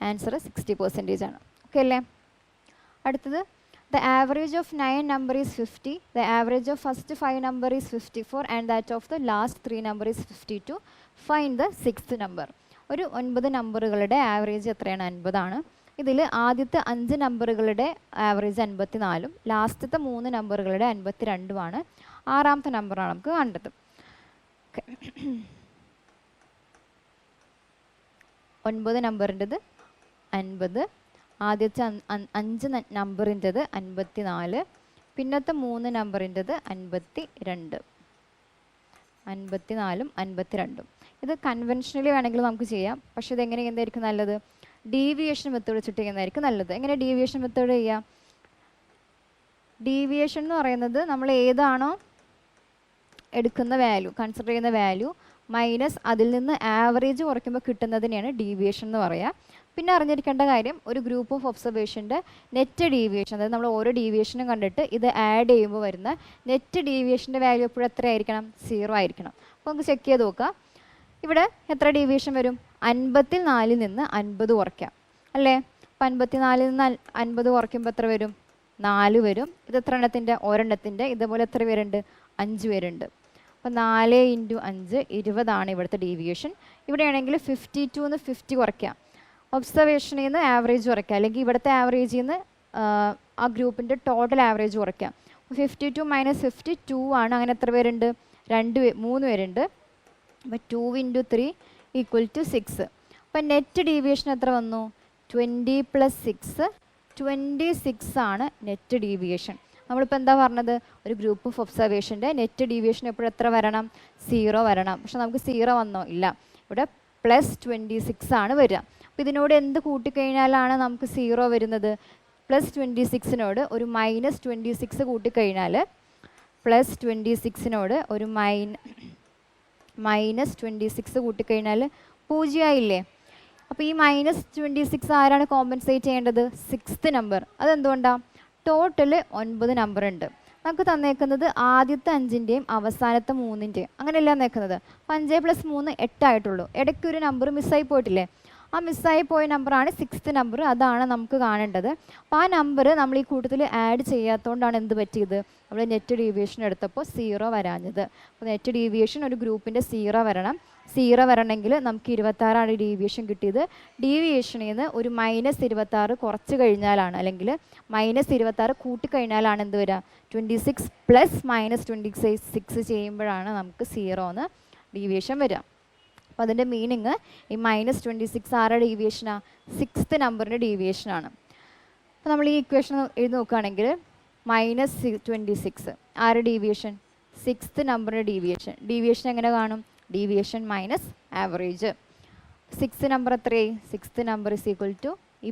ആൻസർ 60% ആണ്. ഓക്കെ അല്ലേ? അടുത്തത് the average of 9 number is 50, the average of first 5 number is 54 and that of the last 3 number is 52. Find the 6th number. ഒരു 9 നമ്പറുകളുടെ ആവറേജ് എത്രയാണ്? 50 ആണ്. ഇതിൽ ആദ്യത്തെ 5 നമ്പറുകളുടെ ആവറേജ് 54ഉം ലാസ്റ്റത്തെ 3 നമ്പറുകളുടെ 52ഉമാണ്. 6ാമത്തെ നമ്പറാണ് നമുക്ക് കണ്ടത്. 9 നമ്പറിൻ്റെത് 50, ആദ്യത്തെ 5 നമ്പറിൻ്റെത് 54, പിന്നത്തെ 3 നമ്പറിൻ്റെത് 52. 54ഉം 52ഉം. ഇത് കൺവെൻഷനലി വേണമെങ്കിൽ നമുക്ക് ചെയ്യാം. പക്ഷേ ഇതെങ്ങനെ എന്തായിരിക്കും നല്ലത്? ഡീവിയേഷൻ മെത്തേഡ് വെച്ചിട്ട് ചെയ്യുന്നതായിരിക്കും നല്ലത്. എങ്ങനെ ഡീവിയേഷൻ മെത്തേഡ് ചെയ്യാം? ഡീവിയേഷൻ എന്ന് പറയുന്നത് നമ്മൾ ഏതാണോ എടുക്കുന്ന വാല്യൂ, കൺസിഡർ ചെയ്യുന്ന വാല്യൂ മൈനസ് അതിൽ നിന്ന് ആവറേജ് കുറയ്ക്കുമ്പോൾ കിട്ടുന്നതിനെയാണ് ഡീവിയേഷൻ എന്ന് പറയുക. പിന്നെ അറിഞ്ഞിരിക്കേണ്ട കാര്യം, ഒരു ഗ്രൂപ്പ് ഓഫ് ഒബ്സർവേഷൻ്റെ നെറ്റ് ഡീവിയേഷൻ, അതായത് നമ്മൾ ഓരോ ഡീവിയേഷനും കണ്ടിട്ട് ഇത് ആഡ് ചെയ്യുമ്പോൾ വരുന്ന നെറ്റ് ഡീവിയേഷൻ്റെ വാല്യൂ എപ്പോഴും എത്ര ആയിരിക്കണം? 0 ആയിരിക്കണം. അപ്പോൾ നമുക്ക് ചെക്ക് ചെയ്ത് നോക്കാം. ഇവിടെ എത്ര ഡീവിയേഷൻ വരും? 54ൽ നിന്ന് 50 കുറയ്ക്കാം അല്ലേ? അപ്പം 54ൽ നിന്ന് 50 കുറയ്ക്കുമ്പോൾ എത്ര വരും? 4 വരും. ഇത് എത്ര എണ്ണത്തിൻ്റെ? ഒരെണ്ണത്തിൻ്റെ. ഇതേപോലെ എത്ര പേരുണ്ട്? 5 പേരുണ്ട്. അപ്പോൾ 4 × 5 20 ഇവിടുത്തെ ഡീവിയേഷൻ. ഇവിടെയാണെങ്കിൽ 52 നിന്ന് 50 കുറയ്ക്കാം. ഒബ്സർവേഷനിൽ നിന്ന് ആവറേജ് കുറയ്ക്കാം, അല്ലെങ്കിൽ ഇവിടുത്തെ ആവറേജിൽ നിന്ന് ആ ഗ്രൂപ്പിൻ്റെ ടോട്ടൽ ആവറേജ് കുറയ്ക്കാം. 52 - 52 ആണ്. അങ്ങനെ എത്ര പേരുണ്ട്? 3 പേരുണ്ട്. അപ്പോൾ 2 × 3 = 6. അപ്പം നെറ്റ് ഡീവിയേഷൻ എത്ര വന്നു? 20 + 6 26 ആണ് നെറ്റ് ഡീവിയേഷൻ. നമ്മളിപ്പോൾ എന്താ പറഞ്ഞത്? ഒരു ഗ്രൂപ്പ് ഓഫ് ഒബ്സർവേഷൻ്റെ നെറ്റ് ഡീവിയേഷൻ എപ്പോഴും എത്ര വരണം? 0 വരണം. പക്ഷെ നമുക്ക് 0 വന്നോ? ഇല്ല. ഇവിടെ +26 ആണ് വരിക. അപ്പോൾ ഇതിനോട് എന്ത് കൂട്ടിക്കഴിഞ്ഞാലാണ് നമുക്ക് 0 വരുന്നത്? +26നോട് ഒരു -26 കൂട്ടിക്കഴിഞ്ഞാൽ +26നോട് ഒരു -26 കൂട്ടിക്കഴിഞ്ഞാൽ 0 ആയില്ലേ? അപ്പോൾ ഈ -26 ആരാണ് കോമ്പൻസേറ്റ് ചെയ്യേണ്ടത്? 6th number. അതെന്തുകൊണ്ടാണ്? ടോട്ടൽ 9 നമ്പർ ഉണ്ട്. നമുക്ക് തന്നേക്കുന്നത് ആദ്യത്തെ 5ൻ്റെയും അവസാനത്തെ 3ൻ്റെയും അങ്ങനെയല്ല തന്നേക്കുന്നത്. 5 + 3 8 ആയിട്ടുള്ളൂ. ഇടയ്ക്ക് ഒരു നമ്പർ മിസ്സായി പോയിട്ടില്ലേ? ആ മിസ്സായി പോയ നമ്പറാണ് 6th നമ്പർ. അതാണ് നമുക്ക് കാണേണ്ടത്. അപ്പോൾ ആ നമ്പർ നമ്മൾ ഈ കൂട്ടത്തിൽ ആഡ് ചെയ്യാത്തതുകൊണ്ടാണ് എന്ത് പറ്റിയത്? നമ്മൾ നെറ്റ് ഡീവിയേഷൻ എടുത്തപ്പോൾ 0 വരാഞ്ഞത്. അപ്പോൾ നെറ്റ് ഡീവിയേഷൻ ഒരു ഗ്രൂപ്പിൻ്റെ 0 വരണം. 0 വരണമെങ്കിൽ നമുക്ക് 26 ഡീവിയേഷൻ കിട്ടിയത്. ഡീവിയേഷനിൽ നിന്ന് ഒരു -26 കുറച്ച് കഴിഞ്ഞാലാണ്, അല്ലെങ്കിൽ -26 കൂട്ടിക്കഴിഞ്ഞാലാണ് എന്ത് വരിക? 26 + -26 ചെയ്യുമ്പോഴാണ് നമുക്ക് 0 എന്ന് ഡീവിയേഷൻ വരിക. അപ്പോൾ അതിൻ്റെ മീനിങ് ഈ -26 ആരുടെ ഡീവിയേഷനാണ്? 6th നമ്പറിൻ്റെ ഡീവിയേഷനാണ്. അപ്പോൾ നമ്മൾ ഈ ഇക്വേഷൻ എഴുതി നോക്കുകയാണെങ്കിൽ -26 ആരുടെ ഡീവിയേഷൻ? 6th നമ്പറിൻ്റെ ഡീവിയേഷൻ. ഡീവിയേഷൻ എങ്ങനെ കാണും? Deviation minus average. 6th number എത്രയായി? 6th നമ്പർ = ഈ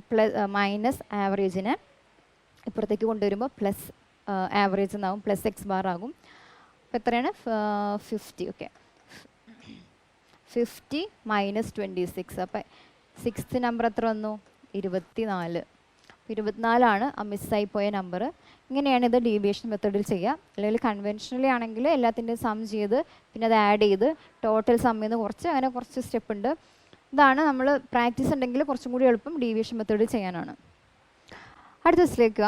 മൈനസ് ആവറേജിനെ ഇപ്പുറത്തേക്ക് കൊണ്ടുവരുമ്പോൾ പ്ലസ് ആവറേജ് എന്നാവും, +x ആകും. അപ്പോൾ എത്രയാണ്? 50. ഓക്കെ, 50 - 26. അപ്പോൾ 6th നമ്പർ എത്ര വന്നു? 24. 24 ആ മിസ്സായി പോയ നമ്പർ. ഇങ്ങനെയാണ് ഇത് ഡീവിയേഷൻ മെത്തേഡിൽ ചെയ്യുക. അല്ലെങ്കിൽ കൺവെൻഷനലി ആണെങ്കിൽ എല്ലാത്തിൻ്റെയും സം ചെയ്ത് പിന്നെ അത് ആഡ് ചെയ്ത് ടോട്ടൽ സമ്മിൽ നിന്ന് കുറച്ച്, അങ്ങനെ കുറച്ച് സ്റ്റെപ്പ് ഉണ്ട്. ഇതാണ് നമ്മൾ പ്രാക്ടീസ് ഉണ്ടെങ്കിൽ കുറച്ചും കൂടി എളുപ്പം ഡീവിയേഷൻ മെത്തേഡിൽ ചെയ്യാനാണ്. അടുത്ത ദിവസത്തിലേക്ക്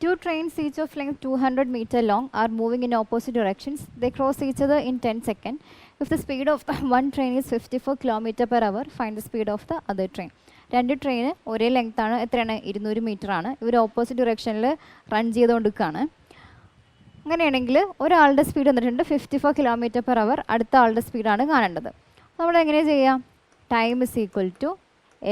Two trains each of length 200 meter long are moving in opposite directions. They cross each other in 10 seconds. If the speed of one train is 54 km/h, find the speed of the other train. രണ്ട് train ഒരേ length ആണ്. എത്രയാണ്? 200 metre ആണ്. ഇവർ opposite ഡിറക്ഷനിൽ run ചെയ്തുകൊണ്ടിരിക്കുകയാണ്. അങ്ങനെയാണെങ്കിൽ ഒരാളുടെ speed വന്നിട്ടുണ്ട് 54 km/h. അടുത്ത ആളുടെ സ്പീഡാണ് കാണേണ്ടത്. നമ്മൾ എങ്ങനെ ചെയ്യാം? Time =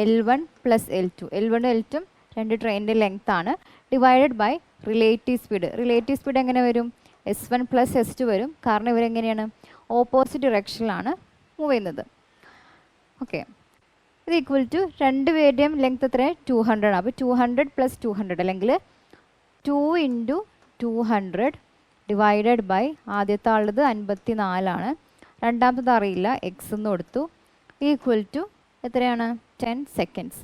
L1 + L2. L1 L2 രണ്ട് ട്രെയിനിൻ്റെ ലെങ്ത് ആണ്. Divided by relative speed. Relative speed എങ്ങനെ വരും? S1 + S2 വരും. കാരണം ഇവരെങ്ങനെയാണ്? ഓപ്പോസിറ്റ് ഡിറക്ഷനിലാണ് മൂവ് ചെയ്യുന്നത്. ഓക്കെ, ഇത് = രണ്ടുപേരുടെയും ലെങ്ത് എത്ര? 200 ആണ്. അപ്പോൾ 200 + 200 അല്ലെങ്കിൽ 2 × 200 ഡിവൈഡഡ് ബൈ ആദ്യത്തെ ആളുള്ളത് 54 ആണ്. രണ്ടാമത്തത് അറിയില്ല, x എന്ന് കൊടുത്തു. = എത്രയാണ്? 10 seconds.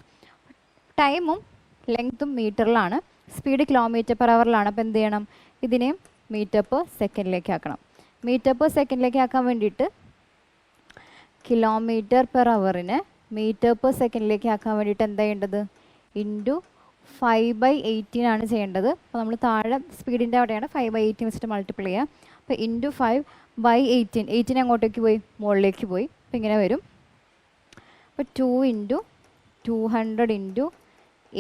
ടൈമും ലെങ്ത്തും മീറ്ററിലാണ്, സ്പീഡ് km/h. അപ്പോൾ എന്ത് ചെയ്യണം? ഇതിനെ മീറ്റർ/സെക്കൻഡിലേക്ക് ആക്കണം. മീറ്റർ/സെക്കൻഡിലേക്ക് ആക്കാൻ വേണ്ടിയിട്ട് km/h മീറ്റർ/സെക്കൻഡിലേക്ക് ആക്കാൻ വേണ്ടിയിട്ട് എന്താ ചെയ്യേണ്ടത്? × 5/18 ആണ് ചെയ്യേണ്ടത്. അപ്പോൾ നമ്മൾ താഴെ സ്പീഡിൻ്റെ അവിടെയാണ് 5/18 വെച്ചിട്ട് മൾട്ടിപ്ലൈ ചെയ്യുക. അപ്പോൾ × 5/18. 18 അങ്ങോട്ടേക്ക് പോയി, മുകളിലേക്ക് പോയി. അപ്പോൾ ഇങ്ങനെ വരും. അപ്പോൾ 2 × 200 ×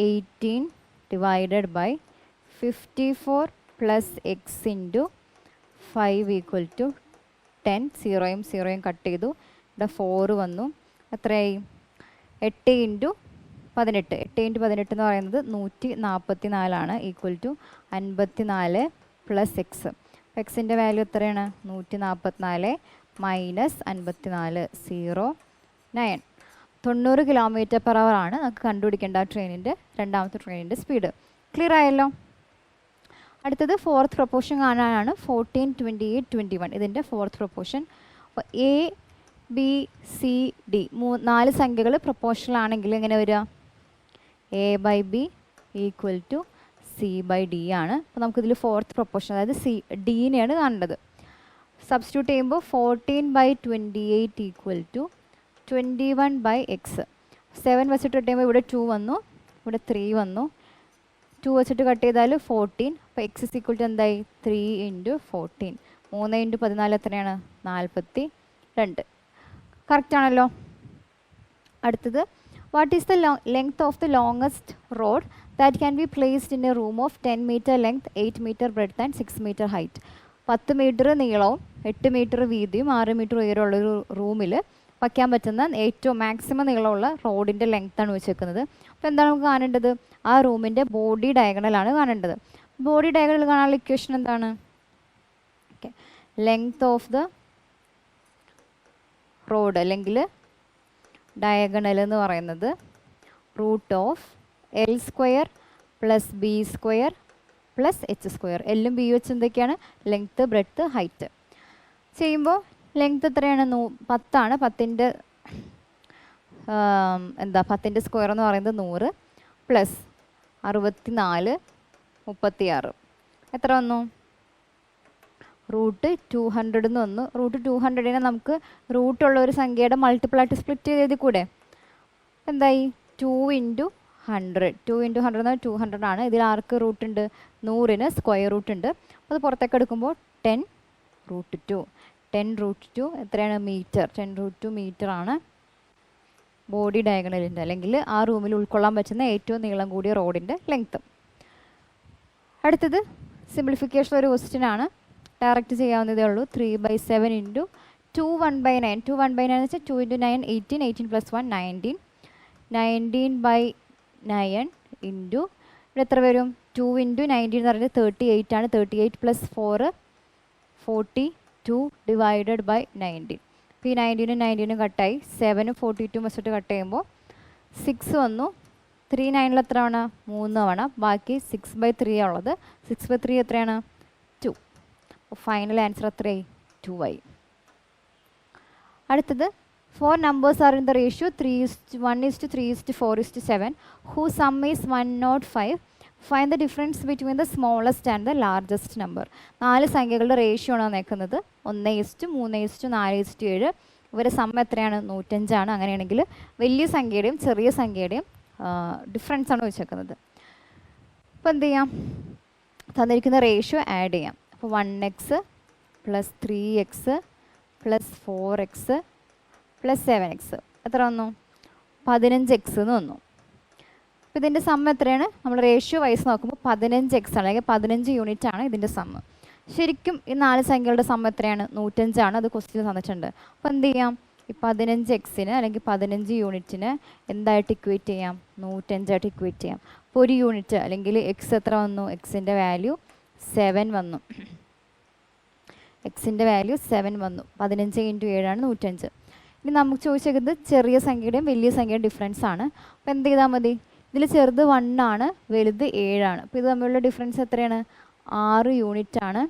18 ഡിവൈഡഡ് ബൈ 54 + x × 5 = 10. 0യും 0യും കട്ട് ചെയ്തു. ഇവിടെ 4 വന്നു. എത്രയായി? 8 × 18. 8 × 18 എന്ന് പറയുന്നത് 144 ആണ്. = 54 + x. എക്സിൻ്റെ വാല്യൂ എത്രയാണ്? 144 - 54 0 9. 90 km/h ആണ് നമുക്ക് കണ്ടുപിടിക്കേണ്ട ആ ട്രെയിനിൻ്റെ, രണ്ടാമത്തെ ട്രെയിനിൻ്റെ സ്പീഡ്. ക്ലിയർ ആയല്ലോ? അടുത്തത് 4th പ്രൊപ്പോർഷൻ കാണാനാണ്. 14, 28, 21 ഇതിൻ്റെ 4th പ്രൊപ്പോർഷൻ. അപ്പോൾ A, B, C, D 4 സംഖ്യകൾ പ്രൊപ്പോർഷണൽ ആണെങ്കിൽ എങ്ങനെ വരിക? A/B = C/D ആണ്. അപ്പോൾ നമുക്കിതിൽ 4th പ്രൊപ്പോർഷൻ, അതായത് Dനെയാണ് കാണേണ്ടത്. സബ്സ്റ്റിറ്റ്യൂട്ട് ചെയ്യുമ്പോൾ 14/28 = 21/x. 7 വെച്ചിട്ട് കട്ട് ചെയ്യുമ്പോൾ ഇവിടെ 2 വന്നു, ഇവിടെ 3 വന്നു. 2 വെച്ചിട്ട് കട്ട് ചെയ്താൽ 14. അപ്പോൾ x = എന്തായി? 3 × 14. 3 × 14 എത്രയാണ്? 42. കറക്റ്റ് ആണല്ലോ? അടുത്തത്, what is the length of the longest rod that can be placed in a room of 10 meter length, 8 meter breadth and 6 meter height. 10 metre നീളവും 8 മീറ്റർ വീതിയും 6 മീറ്റർ ഉയരമുള്ളൊരു റൂമിൽ വയ്ക്കാൻ പറ്റുന്ന ഏറ്റവും മാക്സിമം നീളമുള്ള റോഡിൻ്റെ ലെങ്ത്താണ് വെച്ചേക്കുന്നത്. അപ്പോൾ എന്താണ് നമുക്ക് കാണേണ്ടത്? ആ റൂമിൻ്റെ ബോഡി ഡയഗണലാണ് കാണേണ്ടത്. ബോഡി ഡയഗണൽ കാണാനുള്ള ഇക്വേഷൻ എന്താണ്? Okay, length of the road അല്ലെങ്കിൽ ഡയഗണൽ എന്ന് പറയുന്നത് √L² + B² + H². എല്ലും ബി വെച്ച് എന്തൊക്കെയാണ്? Length, breadth, height. ചെയ്യുമ്പോൾ ലെങ്ത് എത്രയാണ് 10 10ൻ്റെ എന്താ 10ൻ്റെ സ്ക്വയർ എന്ന് പറയുന്നത് 100 പ്ലസ് 64 36 എത്ര വന്നു? √200 എന്ന് വന്നു. √200നെ നമുക്ക് റൂട്ടുള്ള ഒരു സംഖ്യയുടെ മൾട്ടിപ്പിളായിട്ട് സ്പ്ലിറ്റ് ചെയ്ത് എഴുതി കൂടെ? എന്തായി? 2 × 100. 2 × 100 എന്ന് 200 ആണ്. ഇതിൽ ആർക്ക് റൂട്ട് ഉണ്ട്? 100ന് സ്ക്വയർ റൂട്ട് ഉണ്ട്. അത് പുറത്തേക്ക് എടുക്കുമ്പോൾ 10√2. 10√2 എത്രയാണ്? മീറ്റർ. 10√2 മീറ്റർ ആണ് ബോഡി ഡയഗണലിൻ്റെ അല്ലെങ്കിൽ ആ റൂമിൽ ഉൾക്കൊള്ളാൻ പറ്റുന്ന ഏറ്റവും നീളം കൂടിയ റോഡിൻ്റെ ലെങ്ത്ത്. അടുത്തത് സിംപ്ലിഫിക്കേഷൻ ഒരു ക്വസ്റ്റ്യൻ ആണ്. ഡയറക്റ്റ് ചെയ്യാവുന്നതേ ഉള്ളൂ. 3/7 × 2 1/9. 2 1/9 എന്ന് വെച്ചാൽ 2 × 9 18. 18 + 1 19. 19/9 ഇൻറ്റു ഇവിടെ എത്ര വരും? 2 × 19 എന്ന് പറയുന്നത് 38 ആണ്. 38 + 4 42 ഡിവൈഡഡ് ബൈ 19. ഇപ്പോൾ ഈ 19 19 കട്ടായി. 7 42 മസ്റ്റിട്ട് കട്ട് ചെയ്യുമ്പോൾ 6 വന്നു. 3 9 എത്ര തവണ? 3 തവണ. ബാക്കി 6/3 ഉള്ളത്. 6/3 എത്രയാണ്? 2. അപ്പോൾ ഫൈനൽ ആൻസർ എത്രയായി? 2 ആയി. അടുത്തത് 4 numbers are in the ratio 1:3:4:7 whose sum is 105. Find the difference between the smallest and the largest number. 4 സംഖ്യകളുടെ റേഷ്യോ ആണ് നിൽക്കുന്നത്. 1:3:4:7. ഇവരുടെ സം എത്രയാണ്? 105 ആണ്. അങ്ങനെയാണെങ്കിൽ വലിയ സംഖ്യയുടെയും ചെറിയ സംഖ്യയുടെയും ഡിഫറൻസ് ആണ് വെച്ചേക്കുന്നത്. അപ്പോൾ എന്ത് ചെയ്യാം? തന്നിരിക്കുന്ന റേഷ്യോ ആഡ് ചെയ്യാം. അപ്പോൾ 1x + 3x + 4x + 7x എത്ര വന്നു? 15x എന്ന് വന്നു. അപ്പോൾ ഇതിൻ്റെ സം എത്രയാണ്? നമ്മൾ റേഷ്യോ വൈസ് നോക്കുമ്പോൾ 15x ആണ്, അല്ലെങ്കിൽ 15 യൂണിറ്റ് ആണ് ഇതിൻ്റെ സം. ശരിക്കും ഈ 4 സംഖ്യകളുടെ സം എത്രയാണ്? 105 ആണ്. അത് ക്വസ്റ്റ്യൻ തന്നിട്ടുണ്ട്. അപ്പോൾ എന്ത് ചെയ്യാം? ഈ 15xന് അല്ലെങ്കിൽ 15 യൂണിറ്റിന് എന്തായിട്ട് ഇക്വേറ്റ് ചെയ്യാം? 105 ഇക്വേറ്റ് ചെയ്യാം. അപ്പോൾ ഒരു യൂണിറ്റ് അല്ലെങ്കിൽ എക്സ് എത്ര വന്നു? എക്സിൻ്റെ വാല്യൂ 7 വന്നു. എക്സിൻ്റെ വാല്യൂ 7 വന്നു. 15 × 7 ആണ് 105. ഇനി നമുക്ക് ചോദിച്ചേക്കുന്നത് ചെറിയ സംഖ്യയുടെയും വലിയ സംഖ്യയുടെ ഡിഫറൻസ് ആണ്. അപ്പോൾ എന്ത് ചെയ്താൽ മതി? ഇതിൽ ചെറുത് 1 ആണ്, വലുത് 7 ആണ്. അപ്പോൾ ഇത് തമ്മിലുള്ള ഡിഫറൻസ് എത്രയാണ്? 6 യൂണിറ്റ് ആണ്.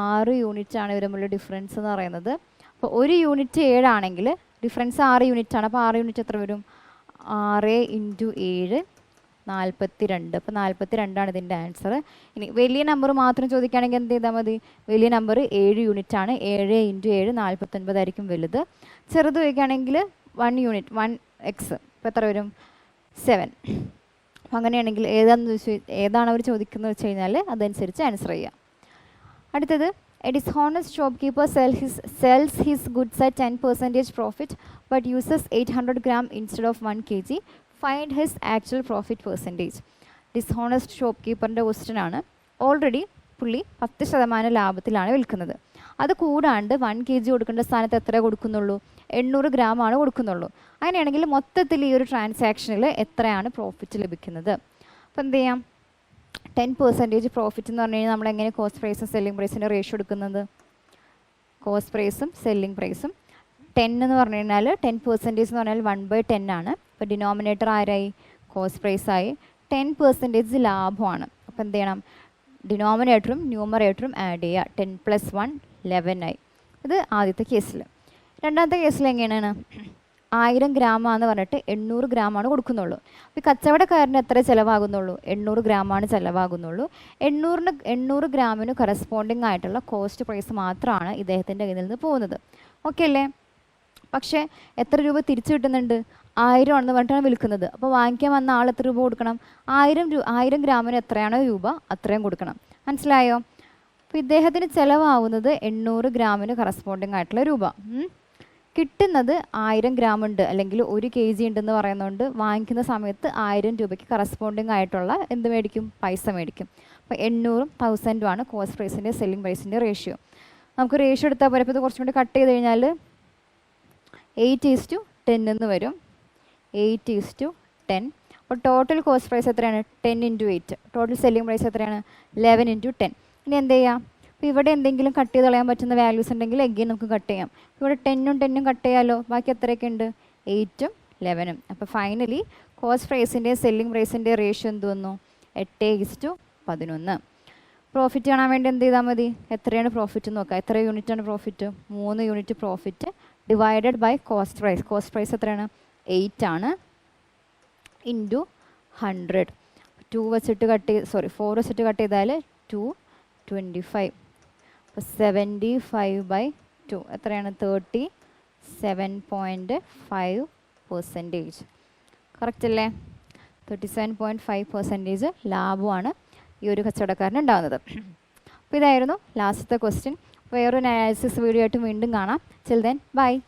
6 യൂണിറ്റ് ആണ് ഇവർ തമ്മിലുള്ള ഡിഫറൻസ് എന്ന് പറയുന്നത്. അപ്പോൾ ഒരു യൂണിറ്റ് 7 ആണെങ്കിൽ ഡിഫറൻസ് 6 യൂണിറ്റ് ആണ്. അപ്പോൾ 6 യൂണിറ്റ് എത്ര വരും? 6 × 7 42. അപ്പോൾ 42 ആണ് ഇതിൻ്റെ ആൻസർ. ഇനി വലിയ നമ്പർ മാത്രം ചോദിക്കുകയാണെങ്കിൽ എന്ത് ചെയ്താൽ മതി? വലിയ നമ്പർ 7 യൂണിറ്റ് ആണ്. 7 × 7 49 ആയിരിക്കും വലുത്. ചെറുത് ചോദിക്കുകയാണെങ്കിൽ 1 യൂണിറ്റ് 1x. ഇപ്പോൾ എത്ര വരും? 7. അപ്പോൾ അങ്ങനെയാണെങ്കിൽ ഏതാണ് അവർ ചോദിക്കുന്നത് വെച്ച് കഴിഞ്ഞാൽ അതനുസരിച്ച് ആൻസർ ചെയ്യാം. അടുത്തത് a dishonest shopkeeper sells his goods at 10% profit but uses 800 gram instead of 1 kg. Find his actual profit percentage. Dishonest shop കീപ്പറിൻ്റെ ക്വസ്റ്റ്യൻ ആണ്. ഓൾറെഡി പുള്ളി 10% ലാഭത്തിലാണ് വിൽക്കുന്നത്. അത് കൂടാണ്ട് 1 kg കൊടുക്കേണ്ട സ്ഥാനത്ത് എത്ര കൊടുക്കുന്നുള്ളൂ? 800 ഗ്രാമാണ് കൊടുക്കുന്നുള്ളൂ. അങ്ങനെയാണെങ്കിൽ മൊത്തത്തിൽ ഈ ഒരു ട്രാൻസാക്ഷനിൽ എത്രയാണ് പ്രോഫിറ്റ് ലഭിക്കുന്നത്? അപ്പോൾ എന്ത് ചെയ്യാം? 10% പ്രോഫിറ്റ് എന്ന് പറഞ്ഞു കഴിഞ്ഞാൽ നമ്മൾ എങ്ങനെ കോസ്റ്റ് പ്രൈസും സെല്ലിംഗ് പ്രൈസിൻ്റെ റേഷ്യോ എടുക്കുന്നത്? കോസ്റ്റ് പ്രൈസും സെല്ലിംഗ് പ്രൈസും 10 എന്ന് പറഞ്ഞു കഴിഞ്ഞാൽ 10% എന്ന് പറഞ്ഞാൽ 1/10 ആണ്. അപ്പോൾ ഡിനോമിനേറ്റർ ആരായി? കോസ്റ്റ് പ്രൈസായി. 10% ലാഭമാണ്. അപ്പോൾ എന്ത് ചെയ്യണം? ഡിനോമിനേറ്ററും ന്യൂമറേറ്ററും ആഡ് ചെയ്യുക. 10 + 1 11 ആയി. ഇത് ആദ്യത്തെ കേസിൽ. രണ്ടാമത്തെ കേസിൽ എങ്ങനെയാണ്? 1000 ഗ്രാമാന്ന് പറഞ്ഞിട്ട് 800 ഗ്രാമാണ് കൊടുക്കുന്നുള്ളൂ. അപ്പോൾ ഈ കച്ചവടക്കാരന് എത്ര ചിലവാകുന്നുള്ളൂ? 800 ഗ്രാമാണ് ചിലവാകുന്നുള്ളൂ. 800 ഗ്രാമിന് കറസ്പോണ്ടിങ് ആയിട്ടുള്ള കോസ്റ്റ് പ്രൈസ് മാത്രമാണ് ഇദ്ദേഹത്തിൻ്റെ കയ്യിൽ നിന്ന് പോകുന്നത്. ഓക്കെ അല്ലേ? പക്ഷേ എത്ര രൂപ തിരിച്ചു കിട്ടുന്നുണ്ട്? 1000 ആണെന്ന് പറഞ്ഞിട്ടാണ് വിൽക്കുന്നത്. അപ്പോൾ വാങ്ങിക്കാൻ വന്ന ആൾ എത്ര രൂപ കൊടുക്കണം? 1000 ഗ്രാമിന് എത്രയാണോ രൂപ അത്രയും കൊടുക്കണം. മനസ്സിലായോ? അപ്പോൾ ഇദ്ദേഹത്തിന് ചിലവാകുന്നത് 800 ഗ്രാമിന് കറസ്പോണ്ടിങ് ആയിട്ടുള്ള രൂപ. കിട്ടുന്നത് 1000 ഗ്രാം ഉണ്ട് അല്ലെങ്കിൽ 1 kg ഉണ്ടെന്ന് പറയുന്നതുകൊണ്ട് വാങ്ങിക്കുന്ന സമയത്ത് 1000 രൂപയ്ക്ക് കറസ്പോണ്ടിങ് ആയിട്ടുള്ള എന്ത് മേടിക്കും? പൈസ മേടിക്കും. അപ്പോൾ 800ഉം 1000ഉം ആണ് കോസ്റ്റ് പ്രൈസിൻ്റെ സെല്ലിംഗ് പ്രൈസിൻ്റെ റേഷ്യോ. നമുക്ക് റേഷ്യോ എടുത്താൽ പോരെ. ഇപ്പോൾ ഇത് കുറച്ചും കൂടി കട്ട് ചെയ്ത് കഴിഞ്ഞാൽ 8:10 എന്ന് വരും. 8:10. അപ്പോൾ ടോട്ടൽ കോസ്റ്റ് പ്രൈസ് എത്രയാണ്? 10 × 8. ടോട്ടൽ സെല്ലിംഗ് പ്രൈസ് എത്രയാണ്? 11 × 10. ഇനി എന്ത് ചെയ്യാം? അപ്പോൾ ഇവിടെ എന്തെങ്കിലും കട്ട് ചെയ്ത് കളയാൻ പറ്റുന്ന വാല്യൂസ് ഉണ്ടെങ്കിൽ എഗെയിൻ നമുക്ക് കട്ട് ചെയ്യാം. ഇവിടെ 10ഉം 10ഉം കട്ട് ചെയ്യാമല്ലോ. ബാക്കി എത്രയൊക്കെ ഉണ്ട്? 8ഉം 11ഉം. അപ്പോൾ ഫൈനലി കോസ്റ്റ് പ്രൈസിൻ്റെ സെല്ലിംഗ് പ്രൈസിൻ്റെ റേഷ്യോ എന്ത് വന്നു? 8:11. പ്രോഫിറ്റ് കാണാൻ വേണ്ടി എന്ത് ചെയ്താൽ മതി? എത്രയാണ് പ്രോഫിറ്റ് നോക്കുക. എത്ര യൂണിറ്റാണ് profit? 3 unit profit divided by cost price. Cost price എത്രയാണ്? 8 ആണ്. ഇൻറ്റു 100. 4 വെച്ചിട്ട് കട്ട് ചെയ്താൽ 225. അപ്പോൾ 75/2 എത്രയാണ്? 37.5%. കറക്റ്റ് അല്ലേ? 37.5% ലാഭമാണ് ഈ ഒരു കച്ചവടക്കാരന് ഉണ്ടാകുന്നത്. അപ്പോൾ ഇതായിരുന്നു ലാസ്റ്റത്തെ ക്വസ്റ്റ്യൻ. വേറൊരു അനാലിസിസ് വീഡിയോ ആയിട്ട് വീണ്ടും കാണാം. Till then, bye.